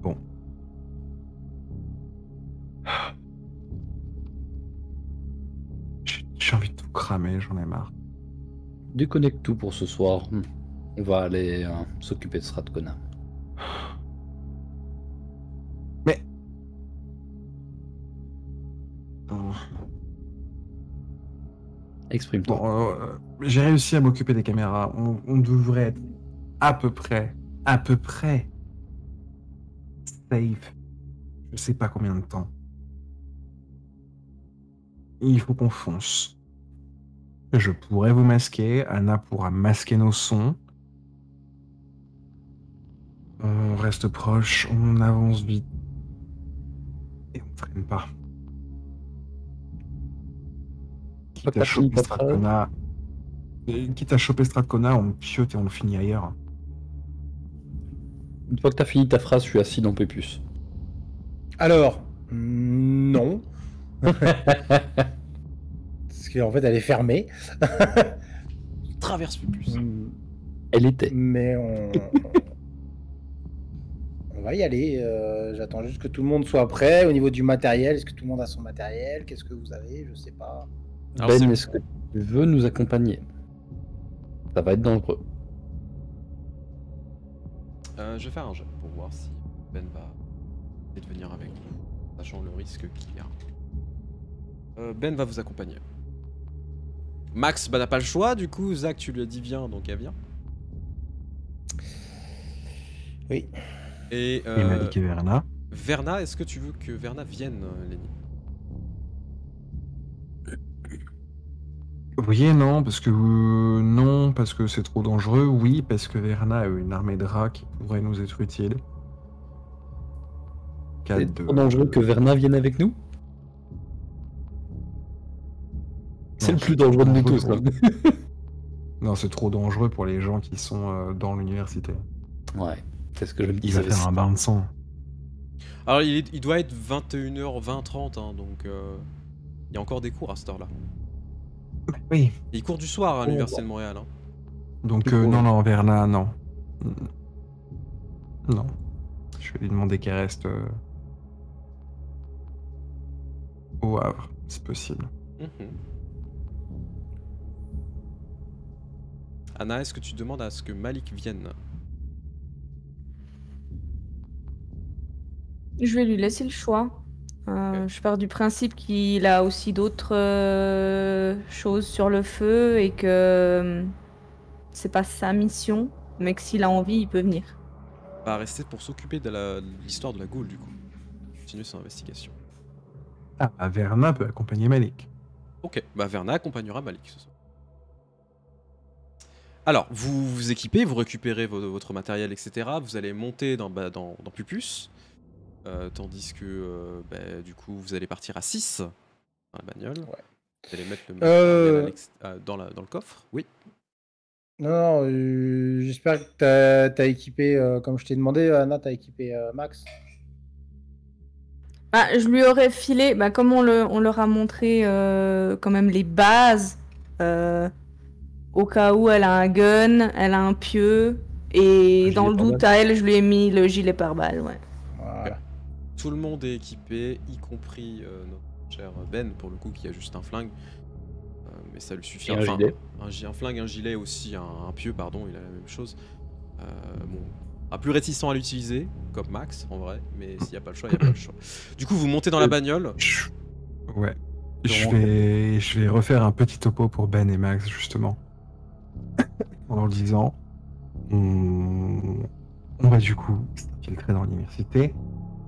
Bon. J'ai envie de tout cramer, j'en ai marre. Déconnecte tout pour ce soir. On va aller s'occuper de Strathcona. Mais... Exprime-toi. Bon, j'ai réussi à m'occuper des caméras. On devrait être à peu près safe. Je sais pas combien de temps. Il faut qu'on fonce. Je pourrais vous masquer. Anna pourra masquer nos sons. On reste proche, on avance vite. Et on freine pas. Quitte à choper Strathcona, on piote et on finit ailleurs. Une fois que t'as fini ta phrase, je suis assis dans Pépus. Alors, non. Parce qu'en fait, elle est fermée. Traverse plus. Elle était. Mais on va y aller. J'attends juste que tout le monde soit prêt. Au niveau du matériel, est-ce que tout le monde a son matériel? Qu'est-ce que vous avez? Je sais pas. Alors, Ben, c'est- est-ce que tu veux nous accompagner? Ça va être dangereux. Je vais faire un jeu pour voir si Ben va essayer de venir avec nous, sachant le risque qu'il y a. Ben va vous accompagner. Max bah, n'a pas le choix, du coup, Zach, tu lui as dit viens, donc elle vient. Oui. Et Et Malik et Verna. Verna, est-ce que tu veux que Verna vienne, Lenny? Oui et non, parce que non, parce que c'est trop dangereux. Oui, parce que Verna a une armée de rats qui pourrait nous être utile. Cas C'est de- trop dangereux que Verna vienne avec nous. C'est le c'est plus dangereux de nous dangereux tous. pour- hein. Non, c'est trop dangereux pour les gens qui sont dans l'université. Ouais, c'est ce que je me Il disais va faire aussi. un bain de sang. Alors, il doit être 21h20-30, hein, donc il y a encore des cours à cette heure-là. Oui. Et il court du soir à l'Université de Montréal. Hein. Donc Plus pour non, Verna, non. Non. Je vais lui demander qu'elle reste au Havre, c'est possible. Mhm. Anna, est-ce que tu demandes à ce que Malik vienne? Je vais lui laisser le choix. Je pars du principe qu'il a aussi d'autres choses sur le feu et que c'est pas sa mission, mais que s'il a envie, il peut venir. Va rester pour s'occuper de l'histoire de la Gaule, du coup. Continue son investigation. Ah, bah, Verna peut accompagner Malik. Ok, bah Verna accompagnera Malik ce soir. Alors, vous vous équipez, vous récupérez votre matériel, etc. Vous allez monter dans Pupus. Tandis que, du coup, vous allez partir à 6 dans la bagnole. Ouais. Vous allez mettre le matériel dans le coffre. Oui. Non, j'espère que t'as équipé, comme je t'ai demandé, Anna, t'as équipé Max. Bah, je lui aurais filé, bah, comme on leur a montré quand même les bases, au cas où elle a un gun, elle a un pieu, et Un dans gilet le doute pare-balles. à elle, je lui ai mis le gilet pare-balles, ouais. Voilà. Tout le monde est équipé, y compris notre cher Ben, pour le coup, qui a juste un flingue. Mais ça lui suffit. Et un gilet. Un flingue, un gilet aussi, un pieu, pardon, il a la même chose. Plus réticent à l'utiliser, comme Max, en vrai, mais s'il n'y a pas le choix, il n'y a pas le choix. Du coup, vous montez dans la bagnole. Ouais. Comment Je vais refaire un petit topo pour Ben et Max, justement. En leur disant, on va du coup s'infiltrer dans l'université.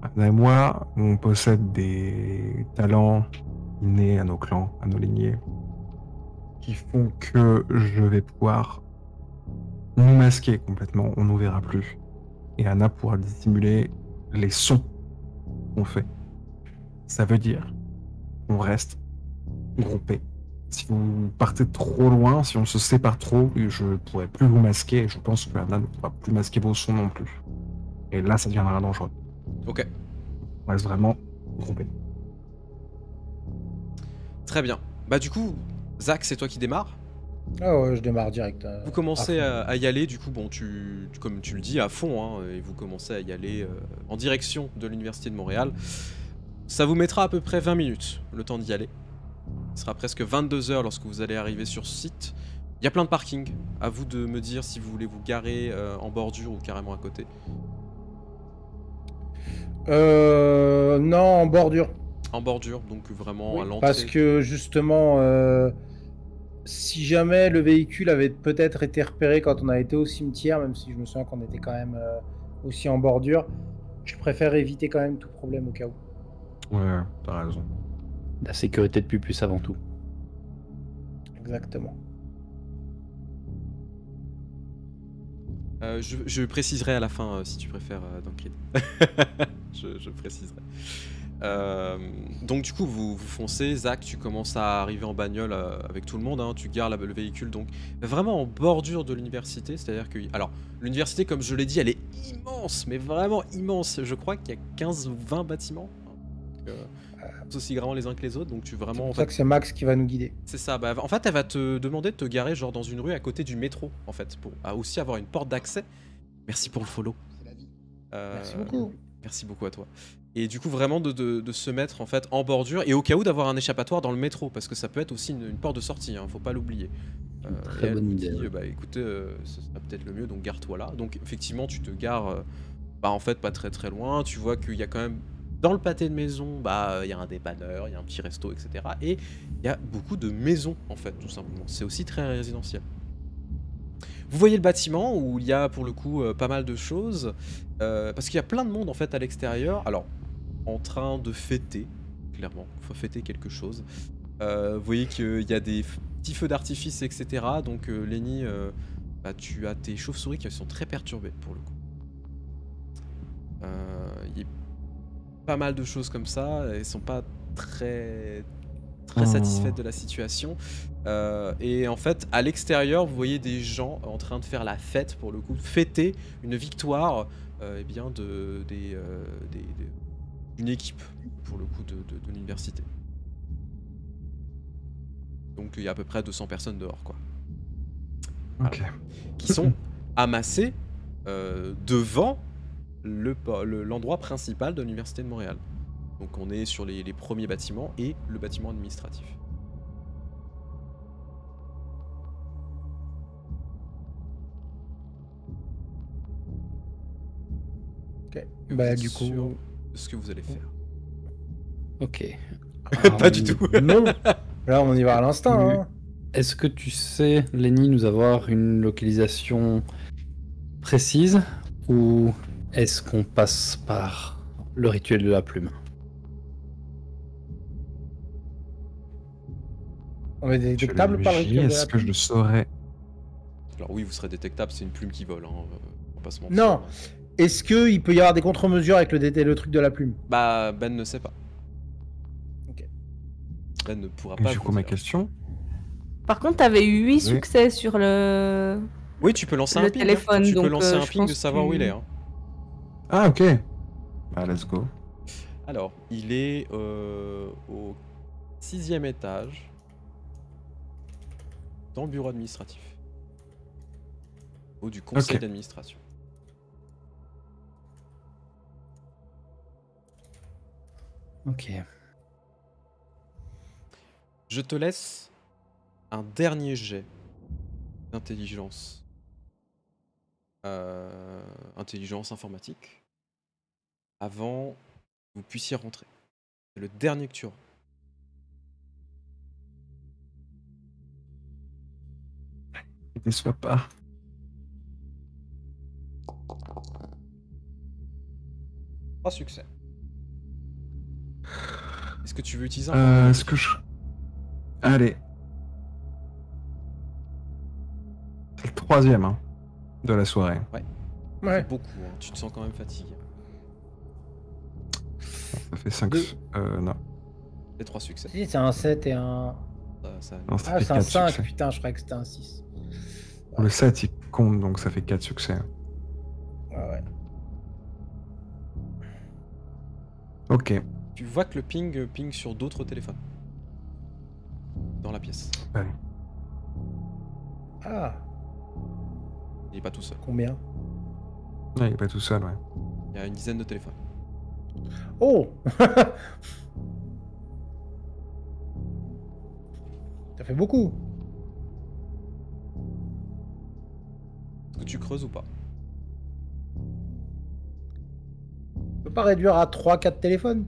Anna et moi, on possède des talents innés à nos clans, à nos lignées, qui font que je vais pouvoir nous masquer complètement, on nous verra plus. Et Anna pourra dissimuler les sons qu'on fait. Ça veut dire qu'on reste groupés. Si vous partez trop loin, si on se sépare trop, je ne pourrai plus vous masquer et je pense que Anna ne pourra plus masquer vos sons non plus. Et là, ça deviendra dangereux. Ok, On reste vraiment groupés. très bien. Bah du coup, Zach, c'est toi qui démarre. Ah ouais, je démarre direct. Vous commencez à à y aller, du coup, bon, comme tu le dis, à fond, hein, et vous commencez à y aller en direction de l'Université de Montréal. Ça vous mettra à peu près 20 minutes, le temps d'y aller. Il sera presque 22 h lorsque vous allez arriver sur site. Il y a plein de parkings. À vous de me dire si vous voulez vous garer en bordure ou carrément à côté. Non, en bordure. En bordure, donc vraiment Oui, à l'entrée. parce que justement, si jamais le véhicule avait peut-être été repéré quand on a été au cimetière, même si je me souviens qu'on était quand même aussi en bordure, je préfère éviter quand même tout problème au cas où. Ouais, t'as raison. La sécurité de Pupus avant tout. Exactement. Je préciserai à la fin si tu préfères dans Creed. je préciserai. Donc du coup vous foncez, Zach, tu commences à arriver en bagnole avec tout le monde, hein, tu gares le véhicule donc vraiment en bordure de l'université, c'est-à-dire que alors l'université comme je l'ai dit elle est immense, mais vraiment immense, je crois qu'il y a 15 ou 20 bâtiments, tous aussi grands les uns que les autres, donc tu C'est vraiment en pour fait, ça que c'est Max qui va nous guider. c'est ça, bah, en fait elle va te demander de te garer genre dans une rue à côté du métro en fait, pour aussi avoir une porte d'accès. Merci pour le follow. Merci beaucoup. Merci beaucoup à toi. Et du coup vraiment de se mettre en fait en bordure et au cas où d'avoir un échappatoire dans le métro parce que ça peut être aussi une porte de sortie, hein, faut pas l'oublier. Très et elle bonne vous idée, dit, ouais. bah écoutez, ce sera peut-être le mieux donc gare-toi là. Donc effectivement tu te gares en fait pas très très loin, tu vois qu'il y a quand même Dans le pâté de maison, bah il y a un dépanneur, il y a un petit resto, etc. Et il y a beaucoup de maisons en fait, tout simplement. C'est aussi très résidentiel. Vous voyez le bâtiment où il y a pour le coup pas mal de choses, parce qu'il y a plein de monde en fait à l'extérieur. Alors, en train de fêter, clairement, il faut fêter quelque chose. Vous voyez qu'il y a des petits feux d'artifice, etc. Donc, Lenny, bah, tu as tes chauves-souris qui sont très perturbées pour le coup. Il y a pas mal de choses comme ça, elles sont pas très satisfaites de la situation. Et en fait, à l'extérieur, vous voyez des gens en train de faire la fête, pour le coup, fêter une victoire eh bien d'une équipe, pour le coup, de l'université. Donc il y a à peu près 200 personnes dehors, quoi. Voilà. Ok. Qui sont amassés devant l'endroit principal de l'université de Montréal. Donc on est sur les premiers bâtiments et le bâtiment administratif. Ok. Vous Bah, êtes du sûr coup. de ce que vous allez faire. Ok. Pas du tout. Non. Là, on y va à l'instant. Hein. Est-ce que tu sais, Lenny, nous avoir une localisation précise ou est-ce qu'on passe par le rituel de la plume? On est détectable par le rituel de la Est-ce que plume. je le saurais? Alors oui, vous serez détectable, c'est une plume qui vole, hein, on va pas se mentir. Non. Est-ce qu'il peut y avoir des contre-mesures avec le truc de la plume? Bah, Ben ne sait pas. Ok. Ben ne pourra Et pas du vous coup, ma dire. question? Par contre, t'avais eu 8 Oui. succès sur le... Oui, tu peux lancer Le un ping. téléphone, Tu peux donc, lancer un je ping de pense savoir que- où il est. Hein. Ah, ok. Bah, let's go. Alors, il est au 6e étage, dans le bureau administratif. Ou du conseil Ok. d'administration. Ok. Je te laisse un dernier jet d'intelligence. Intelligence informatique. Avant que vous puissiez rentrer. C'est le dernier que tu auras. Ne déçois pas. Trois succès. Est-ce que tu veux utiliser un Est-ce que je... Allez. C'est le 3e hein, de la soirée. Ouais. beaucoup, hein. Tu te sens quand même fatigué. Ça fait 5... Deux. Non. Les 3 succès. Si, c'est un 7 et un. Non, ça Ah, fait c'est un 4 5, succès. putain, je croyais que c'était un 6. Le 7, il compte, donc ça fait 4 succès. Ouais. Ok. Tu vois que le ping sur d'autres téléphones. Dans la pièce. Allez. Ah, Il est pas tout seul. combien? Ah, il est pas tout seul, ouais. Il y a une dizaine de téléphones. Oh Ça fait beaucoup. Est-ce que tu creuses ou pas? On peut pas réduire à 3-4 téléphones?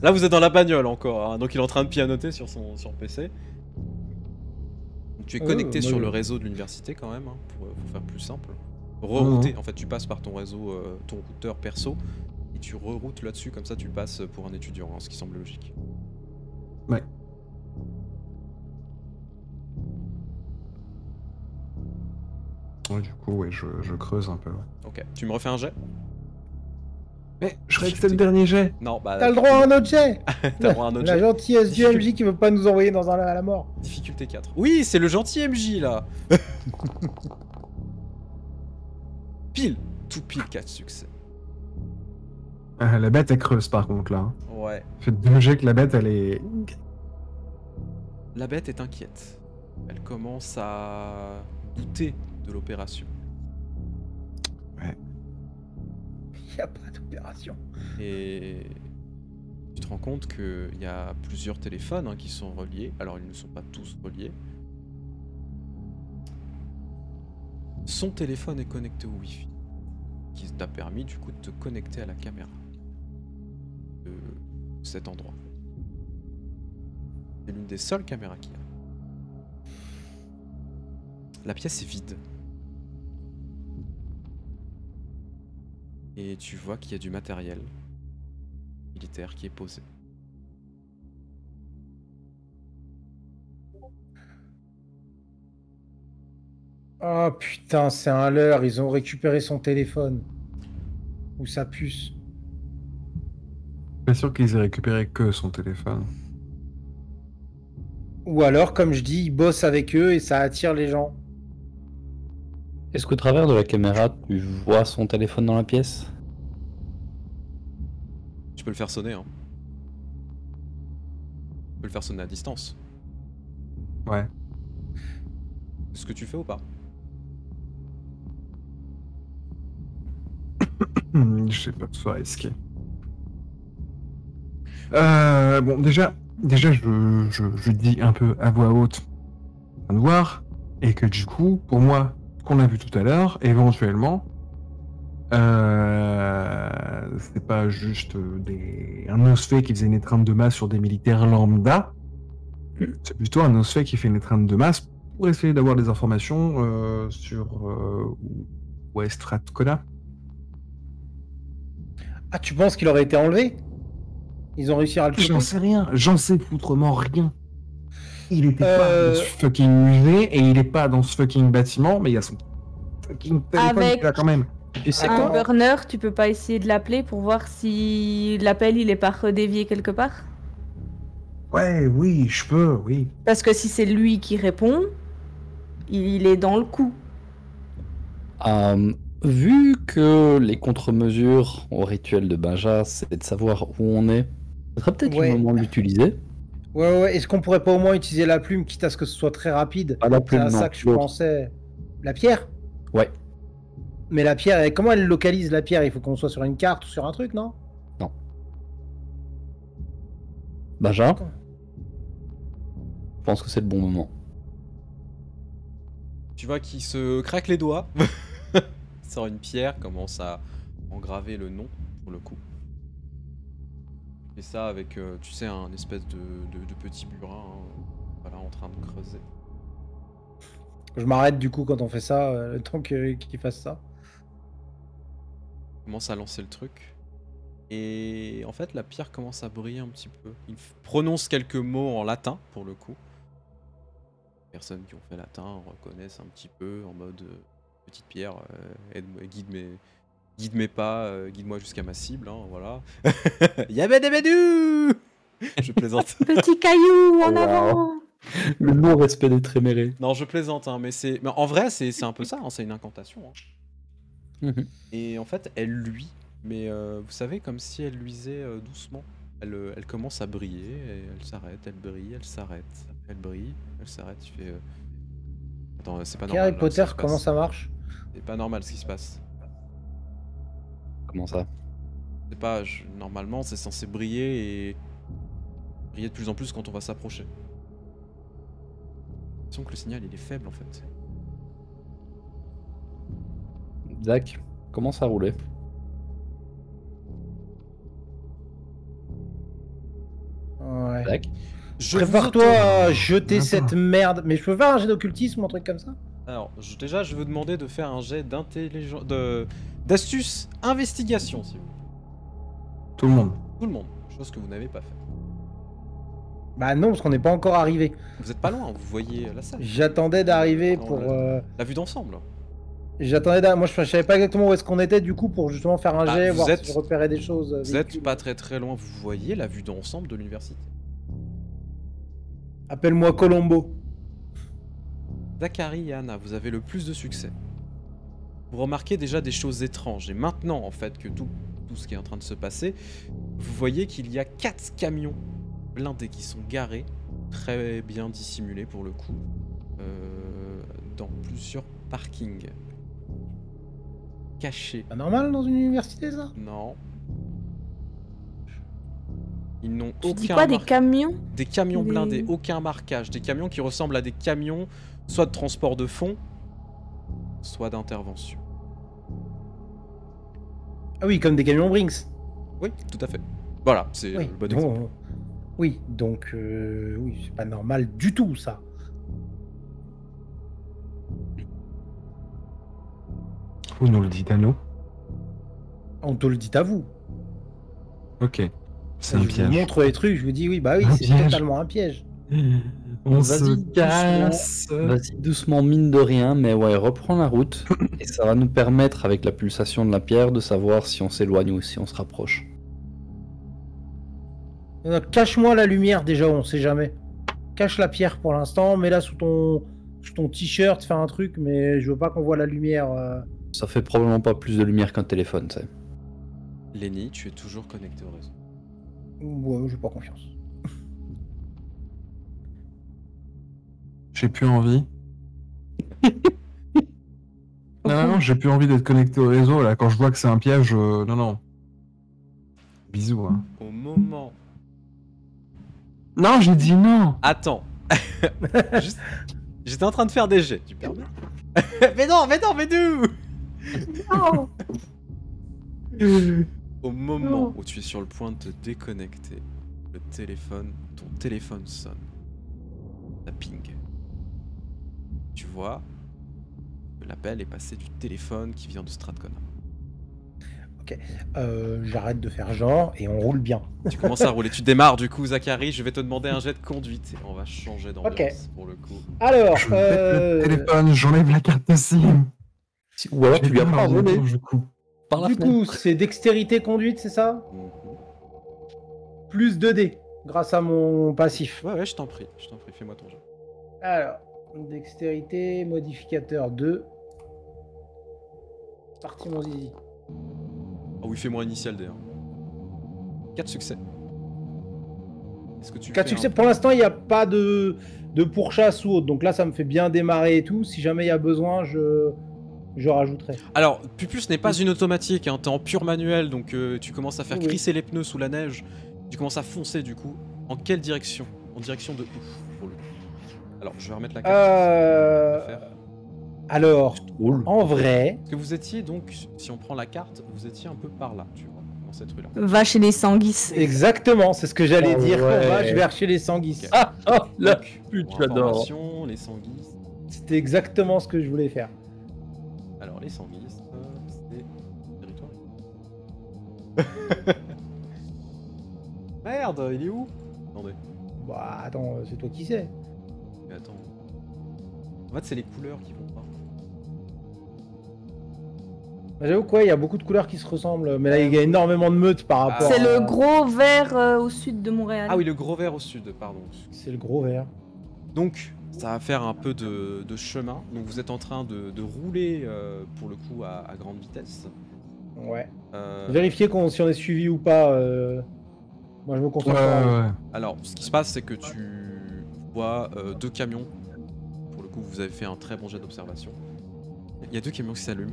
Là, vous êtes dans la bagnole encore, hein. Donc il est en train de pianoter sur son PC. Donc, tu es connecté moi, sur je- le réseau de l'université quand même, hein, pour faire plus simple. Rerouter, en fait, tu passes par ton réseau, ton routeur perso, et tu reroutes là-dessus, comme ça tu passes pour un étudiant, hein, ce qui semble logique. Ouais. Ouais, du coup, ouais, je creuse un peu. Ouais. Ok, tu me refais un jet? Mais je croyais que c'était le dernier jet. Non, bah. T'as le droit à un autre jet. T'as le droit à un autre La jet. gentillesse du MJ qui veut pas nous envoyer dans à la mort. Difficulté 4. Oui, c'est le gentil MJ là. Pile, tout pile 4 succès. Ah, la bête, elle creuse par contre, là. Hein. Ouais. Fait 2 jets que la bête, elle est... La bête est inquiète. Elle commence à douter de l'opération. Y a pas d'opération. Et tu te rends compte qu'il y a plusieurs téléphones, hein, qui sont reliés. Alors ils ne sont pas tous reliés. Son téléphone est connecté au Wi-Fi, t'a permis du coup de te connecter à la caméra de cet endroit. C'est l'une des seules caméras qu'il y a. La pièce est vide. Et tu vois qu'il y a du matériel militaire qui est posé. Oh putain, c'est un leurre, ils ont récupéré son téléphone. Ou sa puce. Pas sûr qu'ils aient récupéré que son téléphone. Ou alors, comme je dis, ils bossent avec eux et ça attire les gens. Est-ce qu'au travers de la caméra, tu vois son téléphone dans la pièce? Tu peux le faire sonner, hein. Tu peux le faire sonner à distance. Ouais. C'est ce que tu fais ou pas? Je sais pas, ce soit risqué. Bon, déjà je dis un peu à voix haute à voir, et que du coup, pour moi, ce qu'on a vu tout à l'heure, éventuellement, c'est pas juste un osfé qui faisait une étreinte de masse sur des militaires lambda, c'est plutôt un osfé qui fait une étreinte de masse pour essayer d'avoir des informations sur où est Stratcona. Ah, tu penses qu'il aurait été enlevé? Ils ont réussi à le choper? J'en sais rien, j'en sais foutrement rien. Il était pas dans ce fucking musée et il est pas dans ce fucking bâtiment, mais il y a son fucking téléphone Avec- qui est là quand même. Tu sais Un quoi? burner, tu peux pas essayer de l'appeler pour voir si l'appel il est pas redévié quelque part? Ouais, oui, je peux, oui. Parce que si c'est lui qui répond, il est dans le coup. Vu que les contre-mesures au rituel de Benja, c'est de savoir où on est, ce serait peut-être Ouais. le moment de l'utiliser. Ouais. Est-ce qu'on pourrait pas au moins utiliser la plume, quitte à ce que ce soit très rapide? Pas la C'est plume, à non, ça que je l'autre. pensais. La pierre? Ouais. Mais la pierre, comment elle localise la pierre? Il faut qu'on soit sur une carte ou sur un truc, non? Benja, je pense que c'est le bon moment. Tu vois qu'il se craque les doigts, il sort une pierre, commence à engraver le nom pour le coup. Et ça avec, tu sais, un espèce de petit burin, hein, voilà, en train de creuser. Je m'arrête du coup quand on fait ça, le temps qu'il fasse ça. Il commence à lancer le truc. Et en fait, la pierre commence à briller un petit peu. Il prononce quelques mots en latin pour le coup. Les personnes qui ont fait latin reconnaissent un petit peu en mode petite pierre, guide mes pas, guide-moi jusqu'à ma cible, hein, voilà. Yabedebedou. Je plaisante. Petit caillou en Wow. avant! Le non-respect des Trémérés. Non, je plaisante, hein, mais en vrai, c'est un peu ça, hein, c'est une incantation. Hein. Mhm. Et en fait, elle luit, mais vous savez, comme si elle luisait doucement. Elle commence à briller, et elle s'arrête, elle brille, elle s'arrête. Elle brille, elle s'arrête, tu fais... Attends, c'est pas normal. Harry là, Potter, ce qui se comment passe. ça marche? C'est pas normal ce qui se passe. Comment ça? C'est pas... Normalement, c'est censé briller et... briller de plus en plus quand on va s'approcher. J'ai l'impression que le signal, il est faible, en fait. Zach, commence à rouler. Ouais. Zach, Prépare-toi à jeter Attends. cette merde. Mais je peux faire un jet d'occultisme ou un truc comme ça? Alors, déjà, je veux demander de faire un jet d'astuce investigation, si vous voulez. Tout le monde. Tout le monde, chose que vous n'avez pas fait. Bah non, parce qu'on n'est pas encore arrivé. Vous êtes pas loin, vous voyez la salle. J'attendais d'arriver Non, pour... La vue d'ensemble. Moi je savais pas exactement où est-ce qu'on était du coup pour justement faire un Ah, jet, vous voir êtes- si je repérais des choses. Vous êtes pas très loin, vous voyez la vue d'ensemble de l'université. Appelle-moi Colombo. Zachary et Anna, vous avez le plus de succès. Vous remarquez déjà des choses étranges. Et maintenant, en fait, que tout ce qui est en train de se passer, vous voyez qu'il y a 4 camions blindés qui sont garés, très bien dissimulés pour le coup, dans plusieurs parkings. Cachés. Pas normal dans une université ça? Non. Ils n'ont Tu dis aucun quoi, des marquage. camions? Des camions Des- blindés, aucun marquage. Des camions qui ressemblent à des camions soit de transport de fonds, soit d'intervention. Ah oui, comme des camions Brinks. Oui, tout à fait. Voilà, c'est Oui, le bon exemple. bon, oui, donc oui, c'est pas normal du tout ça. Vous nous le dites à nous. On te le dit à vous. Ok. C'est un Je piège. vous montre les trucs, je vous dis oui, bah oui, Un c'est piège. totalement un piège. On Vas-y, se casse. Vas-y doucement, mine de rien, mais ouais, reprends la route. Et ça va nous permettre, avec la pulsation de la pierre, de savoir si on s'éloigne ou si on se rapproche. Cache-moi la lumière déjà, on sait jamais. Cache la pierre pour l'instant, mets-la sous ton t-shirt, fais un truc, mais je veux pas qu'on voit la lumière. Ça fait probablement pas plus de lumière qu'un téléphone, tu sais. Lenny, tu es toujours connecté au réseau. Ouais, j'ai pas confiance. J'ai plus envie. Non, j'ai plus envie d'être connecté au réseau là. Quand je vois que c'est un piège, non. Bisous. Hein. Au moment... Non, j'ai dit non. Attends. J'étais en train de faire des jets, tu permets? mais non, mais d'où? Au moment où tu es sur le point de te déconnecter, ton téléphone sonne. Ça ping. Tu vois que l'appel est passé du téléphone qui vient de Stratcon. J'arrête de faire genre et on roule bien. Tu commences à rouler, tu démarres du coup, Zachary. Je vais te demander un jet de conduite et on va changer d'ambiance Ok. pour le coup. Alors, Je pète le téléphone, j'enlève la carte de SIM. Ou alors tu lui as J'ai pas peur, volé du coup. par la du coup, fenêtre. c'est dextérité conduite, c'est ça? Plus 2D grâce à mon passif. Ouais, je t'en prie, fais-moi ton jeu. Alors, dextérité, modificateur 2. Parti mon zizi. Ah oui, fais-moi initial d'ailleurs. 4 succès. Est-ce que tu 4 fais succès. un- Pour l'instant, il n'y a pas de pourchasse ou autre. Donc là, ça me fait bien démarrer et tout. Si jamais il y a besoin, je rajouterai. Alors, Pupus n'est pas une automatique, hein, t'es en pur manuel, donc tu commences à faire Oui. crisser les pneus sous la neige. Tu commences à foncer du coup. En quelle direction? En direction de où pour le coup? Alors, je vais remettre la carte. Alors, Roule. en vrai, Parce que vous étiez donc, si on prend la carte, vous étiez un peu par là, tu vois, dans cette rue-là. Va chez les sanguis. exactement, c'est ce que j'allais Oh dire. ouais. On va vers chez les sanguis. Ok. Ah, oh, la Donc, pute, pour j'adore. information, les sanguis. C'était exactement ce que je voulais faire. Alors, les sanguis, c'est territoire. Merde, il est où? Attendez. Bah, attends, c'est toi qui sais. Mais attends. En fait, c'est les couleurs qui vont pas. Bah, j'avoue quoi, il y a beaucoup de couleurs qui se ressemblent, mais là il y a énormément de meutes par rapport. C'est à- le gros vert au sud de Montréal. Ah oui, le gros vert au sud, pardon. C'est le gros vert. Donc, ça va faire un peu de chemin. Donc, vous êtes en train de rouler, pour le coup, à grande vitesse. Ouais. Euh, Vérifier si on est suivi ou pas. Moi je me concentre. sur la route. Ouais. Alors, ce qui se passe, c'est que tu vois 2 camions. Pour le coup, vous avez fait un très bon jet d'observation. Il y a 2 camions qui s'allument.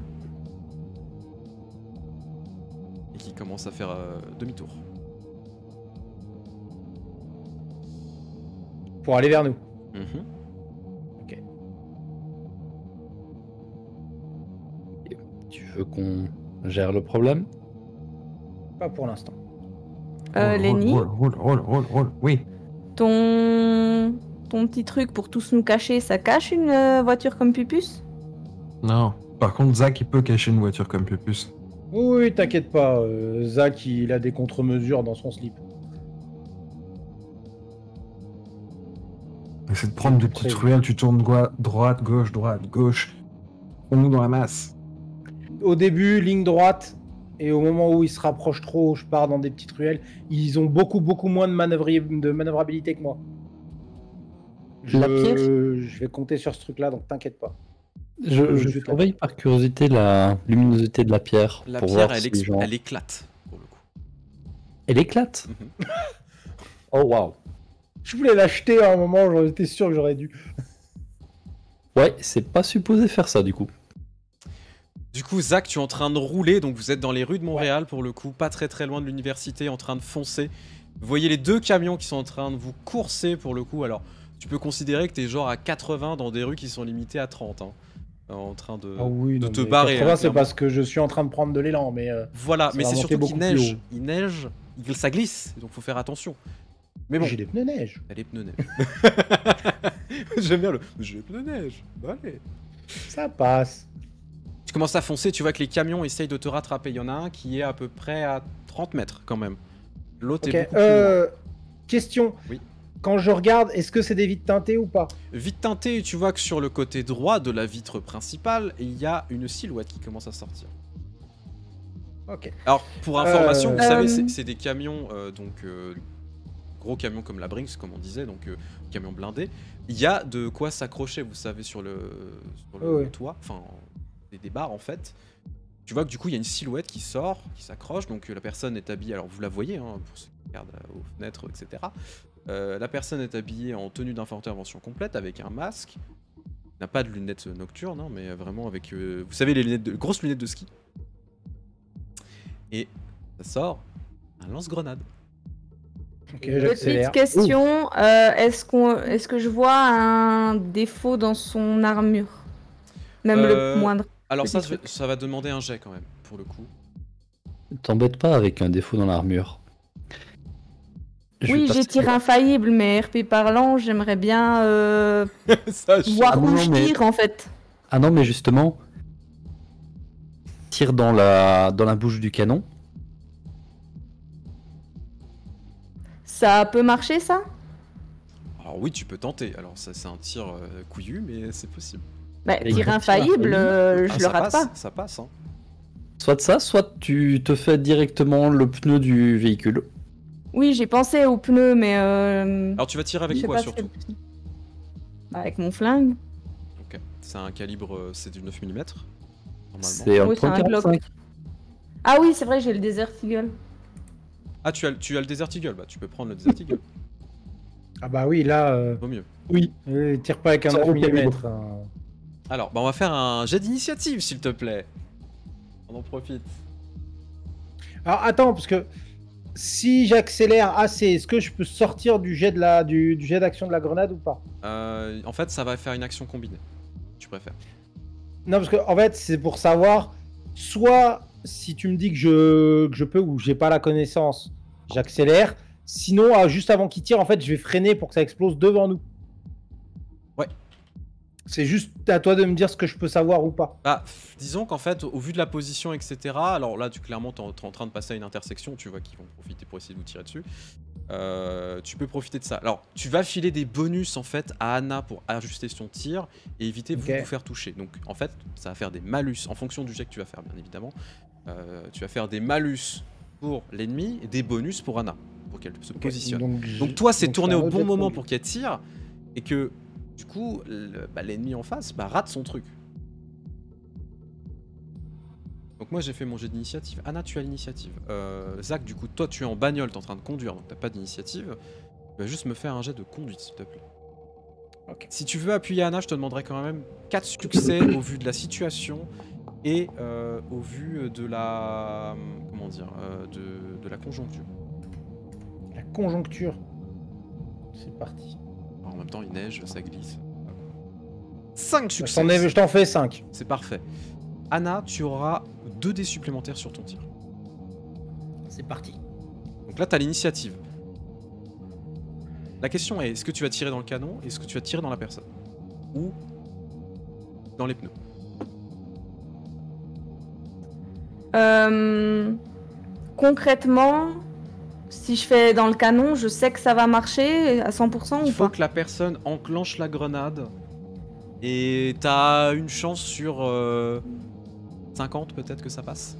Et qui commencent à faire demi-tour. Pour aller vers nous. Mhm. Tu veux qu'on gère le problème? Pas pour l'instant. Lenny, Roule, oui. ton petit truc pour tous nous cacher, ça cache une voiture comme Pupus? Non. Par contre, Zach, il peut cacher une voiture comme Pupus. Oui, t'inquiète pas. Zach, il a des contre-mesures dans son slip. C'est de prendre des petites ruelles, tu tournes droite, gauche. On nous dans la masse. Au début, ligne droite. Et au moment où ils se rapprochent trop, je pars dans des petites ruelles. Ils ont beaucoup moins de manœuvrabilité que moi. La pierre Je vais compter sur ce truc-là, donc t'inquiète pas. Je je surveille par curiosité la luminosité de la pierre. La pour pierre, voir si, elle éclate, pour le coup. Elle éclate. Mhm. Oh waouh. Je voulais l'acheter à un moment, j'en étais sûr que j'aurais dû. Ouais, c'est pas supposé faire ça du coup. Du coup, Zach, tu es en train de rouler, donc vous êtes dans les rues de Montréal, pour le coup, pas très loin de l'université, en train de foncer. Vous voyez les 2 camions qui sont en train de vous courser, pour le coup. Alors, tu peux considérer que t'es genre à 80 dans des rues qui sont limitées à 30. Hein. en train de, Ah oui, de non, te mais barrer. 80, hein, c'est clairement. parce que je suis en train de prendre de l'élan, mais Voilà, ça mais va c'est monter surtout beaucoup qu'il plus neige. haut. Il neige, ça glisse, donc faut faire attention. Mais bon, j'ai des pneus neige. elle est pneus neige. J'aime bien le. J'ai les pneus neige. Allez. Ça passe. Tu commences à foncer, tu vois que les camions essayent de te rattraper. Il y en a un qui est à peu près à 30 mètres quand même. L'autre Ok. est beaucoup plus loin. Question. Oui. Quand je regarde, est-ce que c'est des vitres teintées ou pas? Vite teinté, tu vois que sur le côté droit de la vitre principale, il y a une silhouette qui commence à sortir. Ok. Alors, pour information, vous savez, Euh. c'est des camions, gros camions comme la Brinks, comme on disait, donc camions blindés. Il y a de quoi s'accrocher, vous savez, sur le Ouais. toit, enfin, des barres en fait. Tu vois que du coup, il y a une silhouette qui sort, qui s'accroche, donc la personne est habillée, alors vous la voyez, hein, pour ceux qui regardent aux fenêtres, etc. La personne est habillée en tenue d'intervention complète, avec un masque. Il n'a pas de lunettes nocturnes, hein, mais vraiment avec, vous savez, les grosses lunettes de ski. Et ça sort un lance-grenade. Ok, Petite j'accélère. question, est-ce que je vois un défaut dans son armure? Même le moindre. Alors Petit ça, truc. ça va demander un jet quand même, pour le coup. T'embête pas avec un défaut dans l'armure. Je vais Oui, j'ai passer- tiré infaillible, mais RP parlant, j'aimerais bien Ça, je- voir Ah où non, je mais- tire en fait. Ah non, mais justement, tire dans la bouche du canon. Ça peut marcher ça? Alors oui, tu peux tenter. Alors ça, c'est un tir couillu, mais c'est possible. Bah, Et tir quand infaillible, je le ça rate passe, pas. ça passe, hein. Soit ça, soit tu te fais directement le pneu du véhicule. Oui, j'ai pensé aux pneus, mais Alors tu vas tirer avec je sais quoi pas si surtout? c'est- Bah, avec mon flingue. Ok. C'est un calibre, c'est du 9 mm, normalement. C'est un Oui, c'est un Glock. .45. Ah oui, c'est vrai, j'ai le Desert Eagle. Ah, tu as le Desert Eagle, bah tu peux prendre le Desert Eagle, Ah bah oui, là, vaut mieux. Oui. tire pas avec un Ça 9 vaut mm. calibre. Alors, bah on va faire un jet d'initiative, s'il te plaît. On en profite. Alors attends, parce que si j'accélère assez, est-ce que je peux sortir du jet du jet d'action de la grenade ou pas? En fait, ça va faire une action combinée. Tu préfères. Non, parce que en fait, c'est pour savoir, soit si tu me dis que je peux ou j'ai pas la connaissance, j'accélère. Sinon, juste avant qu'il tire, en fait, je vais freiner pour que ça explose devant nous. Ouais. C'est juste à toi de me dire ce que je peux savoir ou pas. Bah, disons qu'en fait, au vu de la position, etc. Alors là, clairement, t'es en train de passer à une intersection. Tu vois qu'ils vont profiter pour essayer de vous tirer dessus. Tu peux profiter de ça. Alors, tu vas filer des bonus en fait à Anna pour ajuster son tir et éviter vous de vous faire toucher. Donc, en fait, ça va faire des malus en fonction du jet que tu vas faire, bien évidemment. Tu vas faire des malus pour l'ennemi et des bonus pour Anna pour qu'elle se positionne. Donc toi, c'est tourné au bon moment pour qu'elle tire et que du coup, l'ennemi en face rate son truc. Donc moi j'ai fait mon jet d'initiative. Anna, tu as l'initiative. Zach, du coup, toi tu es en bagnole, t'es en train de conduire, donc t'as pas d'initiative. Tu vas juste me faire un jet de conduite, s'il te plaît. Ok. Si tu veux appuyer Anna, je te demanderai quand même 4 succès au vu de la situation et au vu de la... comment dire de la conjoncture. La conjoncture. C'est parti. Alors, en même temps, il neige, ça glisse. 5 succès. Je t'en fais 5. C'est parfait. Anna, tu auras 2 dés supplémentaires sur ton tir. C'est parti. Donc là, tu as l'initiative. La question est, est-ce que tu vas tirer dans le canon? Est-ce que tu vas tirer dans la personne? Ou dans les pneus? Concrètement, si je fais dans le canon, je sais que ça va marcher à 100% Il ou faut pas? que la personne enclenche la grenade. Et t'as une chance sur 50 peut-être que ça passe.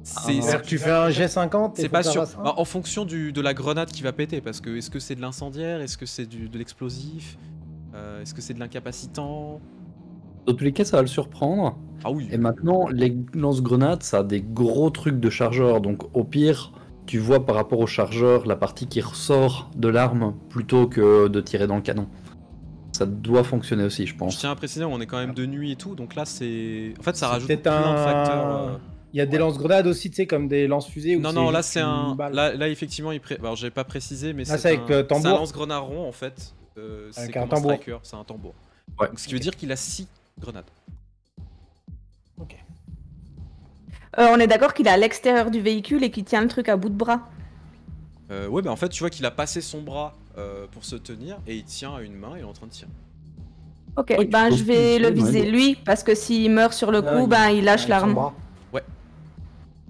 C'est-à-dire que tu fais un G50 et C'est faut pas que ça sûr. fasse un. Bah, en fonction de la grenade qui va péter, parce que est-ce que c'est de l'incendiaire, est-ce que c'est de l'explosif, est-ce que c'est de l'incapacitant? Dans tous les cas, ça va le surprendre. Ah oui. Et maintenant, les lance-grenades, ça a des gros trucs de chargeur. Donc au pire, tu vois par rapport au chargeur la partie qui ressort de l'arme plutôt que de tirer dans le canon. Ça doit fonctionner aussi, je Je pense. tiens à préciser, on est quand même de nuit et tout, donc là c'est... En fait ça C'est rajoute peut-être plein de un- facteurs. Il y a des lance-grenades aussi, tu sais, comme des lance-fusées. où Non, non, là juste c'est une un... balle. Là effectivement, alors j'ai pas précisé, mais Là, c'est avec, un... tambour. c'est un lance-grenade rond en fait. C'est Avec comme un un tambour. striker, c'est un tambour. Ouais. Donc, ce qui veut dire qu'il a 6 grenades. On est d'accord qu'il est à l'extérieur du véhicule et qu'il tient le truc à bout de bras. Ouais, bah en fait, tu vois qu'il a passé son bras pour se tenir et il tient à une main et il est en train de tirer. Ok, Ouais, ben tu je peux vais aussi, le ouais. viser lui, parce que s'il meurt sur le coup, ben il lâche Avec son l'arme. bras. Tu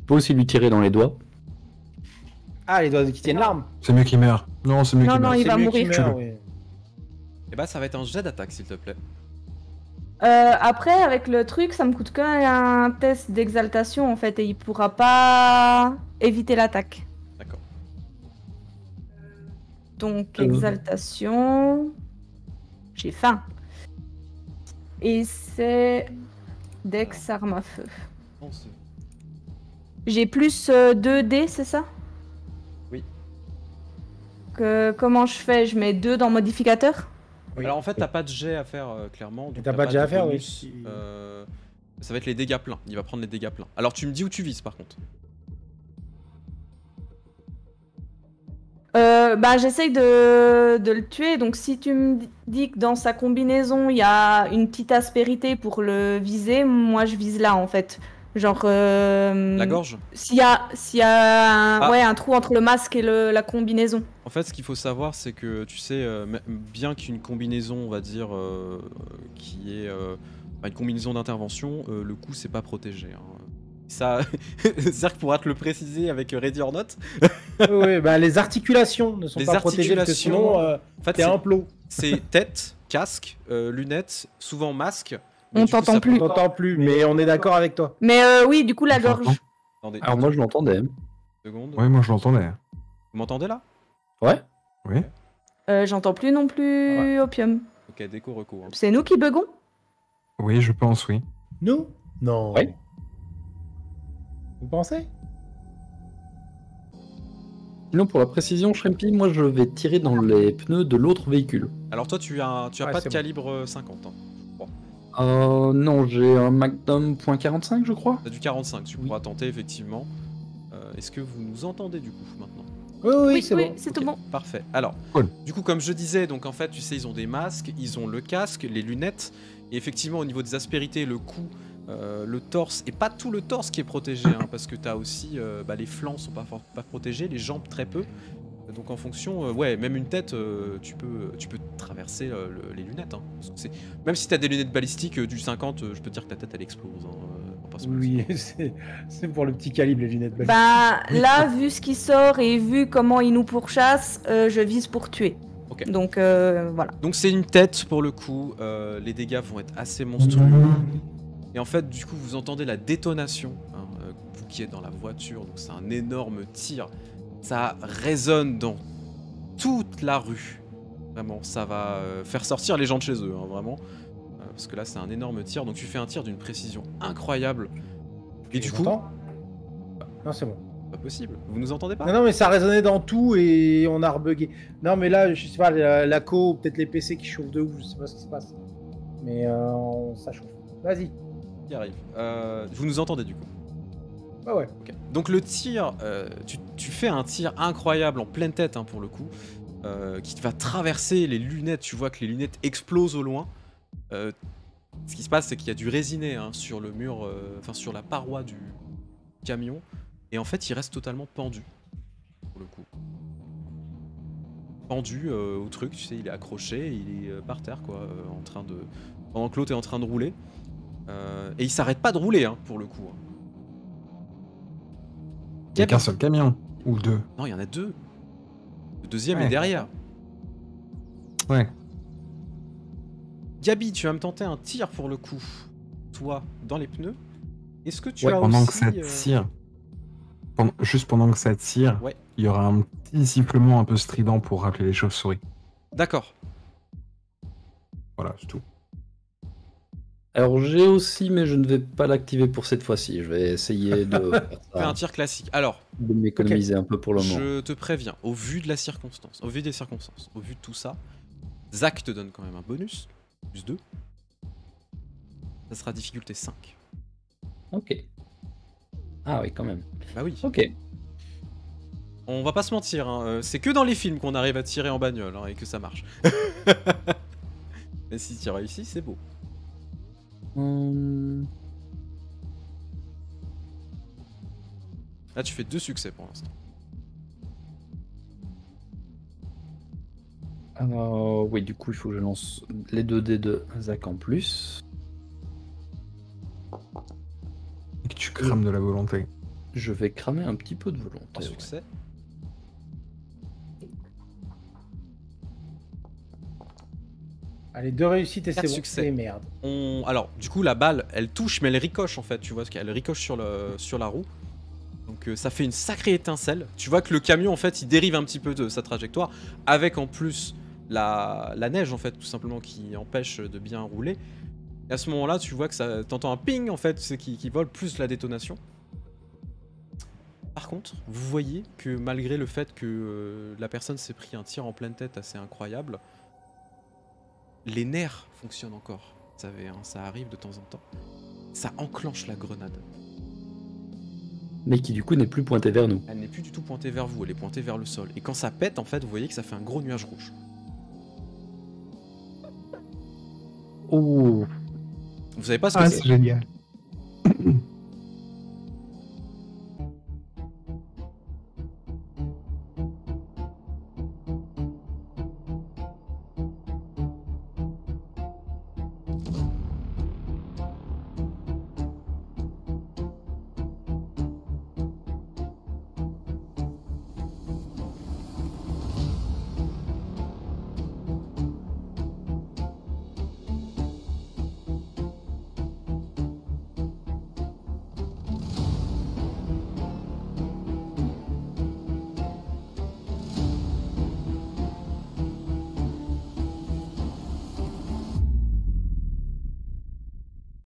peux aussi lui tirer dans les doigts. Ah, les doigts qui tiennent l'arme. C'est mieux qu'il meurt. Non, c'est mieux Non, qu'il non, meurt. il va mieux mourir. qu'il meurt, Tu oui. Et bah, ça va être un jet d'attaque, s'il te plaît. Après, avec le truc, ça me coûte qu'un test d'exaltation en fait, et il pourra pas éviter l'attaque. D'accord. Donc, exaltation. J'ai faim. Et c'est Dex arme à feu. Non, c'est- J'ai plus 2 dés, c'est ça? Oui. Comment je fais? Je mets 2 dans modificateur? Oui. Alors en fait, t'as pas de jet à faire clairement. Donc t'as pas de jet à faire, oui. bonus, ça va être les dégâts pleins. Il va prendre les dégâts pleins. Alors tu me dis où tu vises par contre. Bah, j'essaye de le tuer, donc si tu me dis que dans sa combinaison il y a une petite aspérité pour le viser, moi je vise là en fait. Genre. La gorge. S'il y a un, Ah. ouais, un trou entre le masque et la combinaison. En fait, ce qu'il faut savoir, c'est que tu sais, bien qu'une combinaison, on va dire, qui est une combinaison d'intervention, le coup c'est pas protégé. Hein. Ça, Zerk pourra te le préciser avec Ready or Not. Oui, bah les articulations ne sont Les pas protégées parce que articulations, sinon En fait, t'es un plot. c'est tête, casque, lunettes, souvent masque. On Mais du coup, t'entend ça plus. On t'entend plus, mais on est d'accord avec toi. Mais oui, du coup la gorge. Attendez, Alors moi je l'entendais. une seconde. Ouais, moi je l'entendais. Vous m'entendez là? Ouais. Oui. J'entends plus non plus Opium. Ok, déco recours. Hein. C'est nous qui buguons? Oui, je pense, oui. Nous? Non. Ouais. Vous pensez? Sinon pour la précision, Shrimpy, moi je vais tirer dans les pneus de l'autre véhicule. Alors toi, tu as Ouais, pas de c'est bon. calibre 50. Hein. Non, j'ai un Magnum .45 je crois. T'as du 45, tu Oui. pourras tenter effectivement. Est-ce que vous nous entendez du coup maintenant? Oui, c'est bon. c'est Ok, tout bon. Parfait. Alors, Cool. du coup, comme je disais, donc en fait, tu sais, ils ont des masques, ils ont le casque, les lunettes, et effectivement, au niveau des aspérités, le cou, le torse, et pas tout le torse qui est protégé, hein, parce que t'as aussi les flancs sont pas protégés, les jambes très peu. Donc en fonction, ouais, même une tête, tu peux traverser les lunettes. Hein, parce que même si t'as des lunettes balistiques du 50, je peux te dire que ta tête elle explose. Hein, on va pas se mentir. Oui, c'est pour le petit calibre, les lunettes balistiques. Bah là, vu ce qui sort et vu comment il nous pourchasse, je vise pour tuer. Ok. Donc voilà. Donc c'est une tête pour le coup, les dégâts vont être assez monstrueux. Et en fait, du coup, vous entendez la détonation, hein, vous qui êtes dans la voiture, donc c'est un énorme tir. Ça résonne dans toute la rue. Vraiment, ça va faire sortir les gens de chez eux, hein, vraiment. Parce que là, c'est un énorme tir, donc tu fais un tir d'une précision incroyable. Et du coup, T'entends Non, c'est bon. pas possible. Vous nous entendez pas? Non, mais ça résonnait dans tout et on a rebugué. Non, mais là, je sais pas, la co, peut-être les PC qui chauffent de ouf, je sais pas ce qui se passe. Mais ça chauffe. Vas-y. Qui arrive. Vous nous entendez du coup? Ah ouais. Ok. Donc le tir, tu fais un tir incroyable en pleine tête hein, pour le coup, qui va traverser les lunettes. Tu vois que les lunettes explosent au loin. Ce qui se passe, c'est qu'il y a du résiné hein, sur le mur, enfin sur la paroi du camion, et en fait, il reste totalement pendu pour le coup. Pendu au truc, tu sais, il est accroché, il est par terre quoi, en train de, pendant que l'autre est en train de rouler, et il s'arrête pas de rouler hein, pour le coup. Hein. Il y a qu'un seul camion. Ou deux. Non, il y en a deux. Le deuxième Ouais. est derrière. Ouais. Gabi, tu vas me tenter un tir pour le coup. Toi, dans les pneus. Est-ce que tu Ouais, as Pendant aussi... que ça tire. Juste pendant que ça tire, Ouais. il y aura un petit sifflement un peu strident pour rappeler les chauves-souris. D'accord. Voilà, c'est tout. Alors j'ai aussi, mais je ne vais pas l'activer pour cette fois-ci. Je vais essayer de, faire Fais ça, un tir classique. Alors, de m'économiser un peu pour le moment. je te préviens, au vu de la circonstance, au vu des circonstances, au vu de tout ça, Zach te donne quand même un bonus, plus 2. Ça sera difficulté 5. Ok. Ah oui, quand même. Bah oui. Ok. On va pas se mentir, hein, c'est que dans les films qu'on arrive à tirer en bagnole hein, et que ça marche. Mais si tu réussis, c'est beau. Là, tu fais 2 succès pour l'instant. Oui, du coup, il faut que je lance les 2 dés de Zach en plus. Et que tu crames de la volonté. Je vais cramer un petit peu de volonté. 3 ouais. succès. Allez, 2 réussites et c'est 4 bon. succès. Et merde. Alors, du coup, la balle, elle touche, mais elle ricoche en fait. Tu vois, elle ricoche sur la roue. Donc, ça fait une sacrée étincelle. Tu vois que le camion, en fait, il dérive un petit peu de sa trajectoire. Avec en plus la neige, en fait, tout simplement, qui empêche de bien rouler. Et à ce moment-là, tu vois que t'entends un ping, en fait, c'est qui vole, plus la détonation. Par contre, vous voyez que malgré le fait que la personne s'est pris un tir en pleine tête assez incroyable, les nerfs fonctionnent encore. Vous savez, hein, ça arrive de temps en temps. Ça enclenche la grenade. Mais qui du coup n'est plus pointé vers nous. Elle n'est plus du tout pointée vers vous, elle est pointée vers le sol. Et quand ça pète, en fait, vous voyez que ça fait un gros nuage rouge. Oh, Vous savez pas ce que Ah, c'est. c'est génial.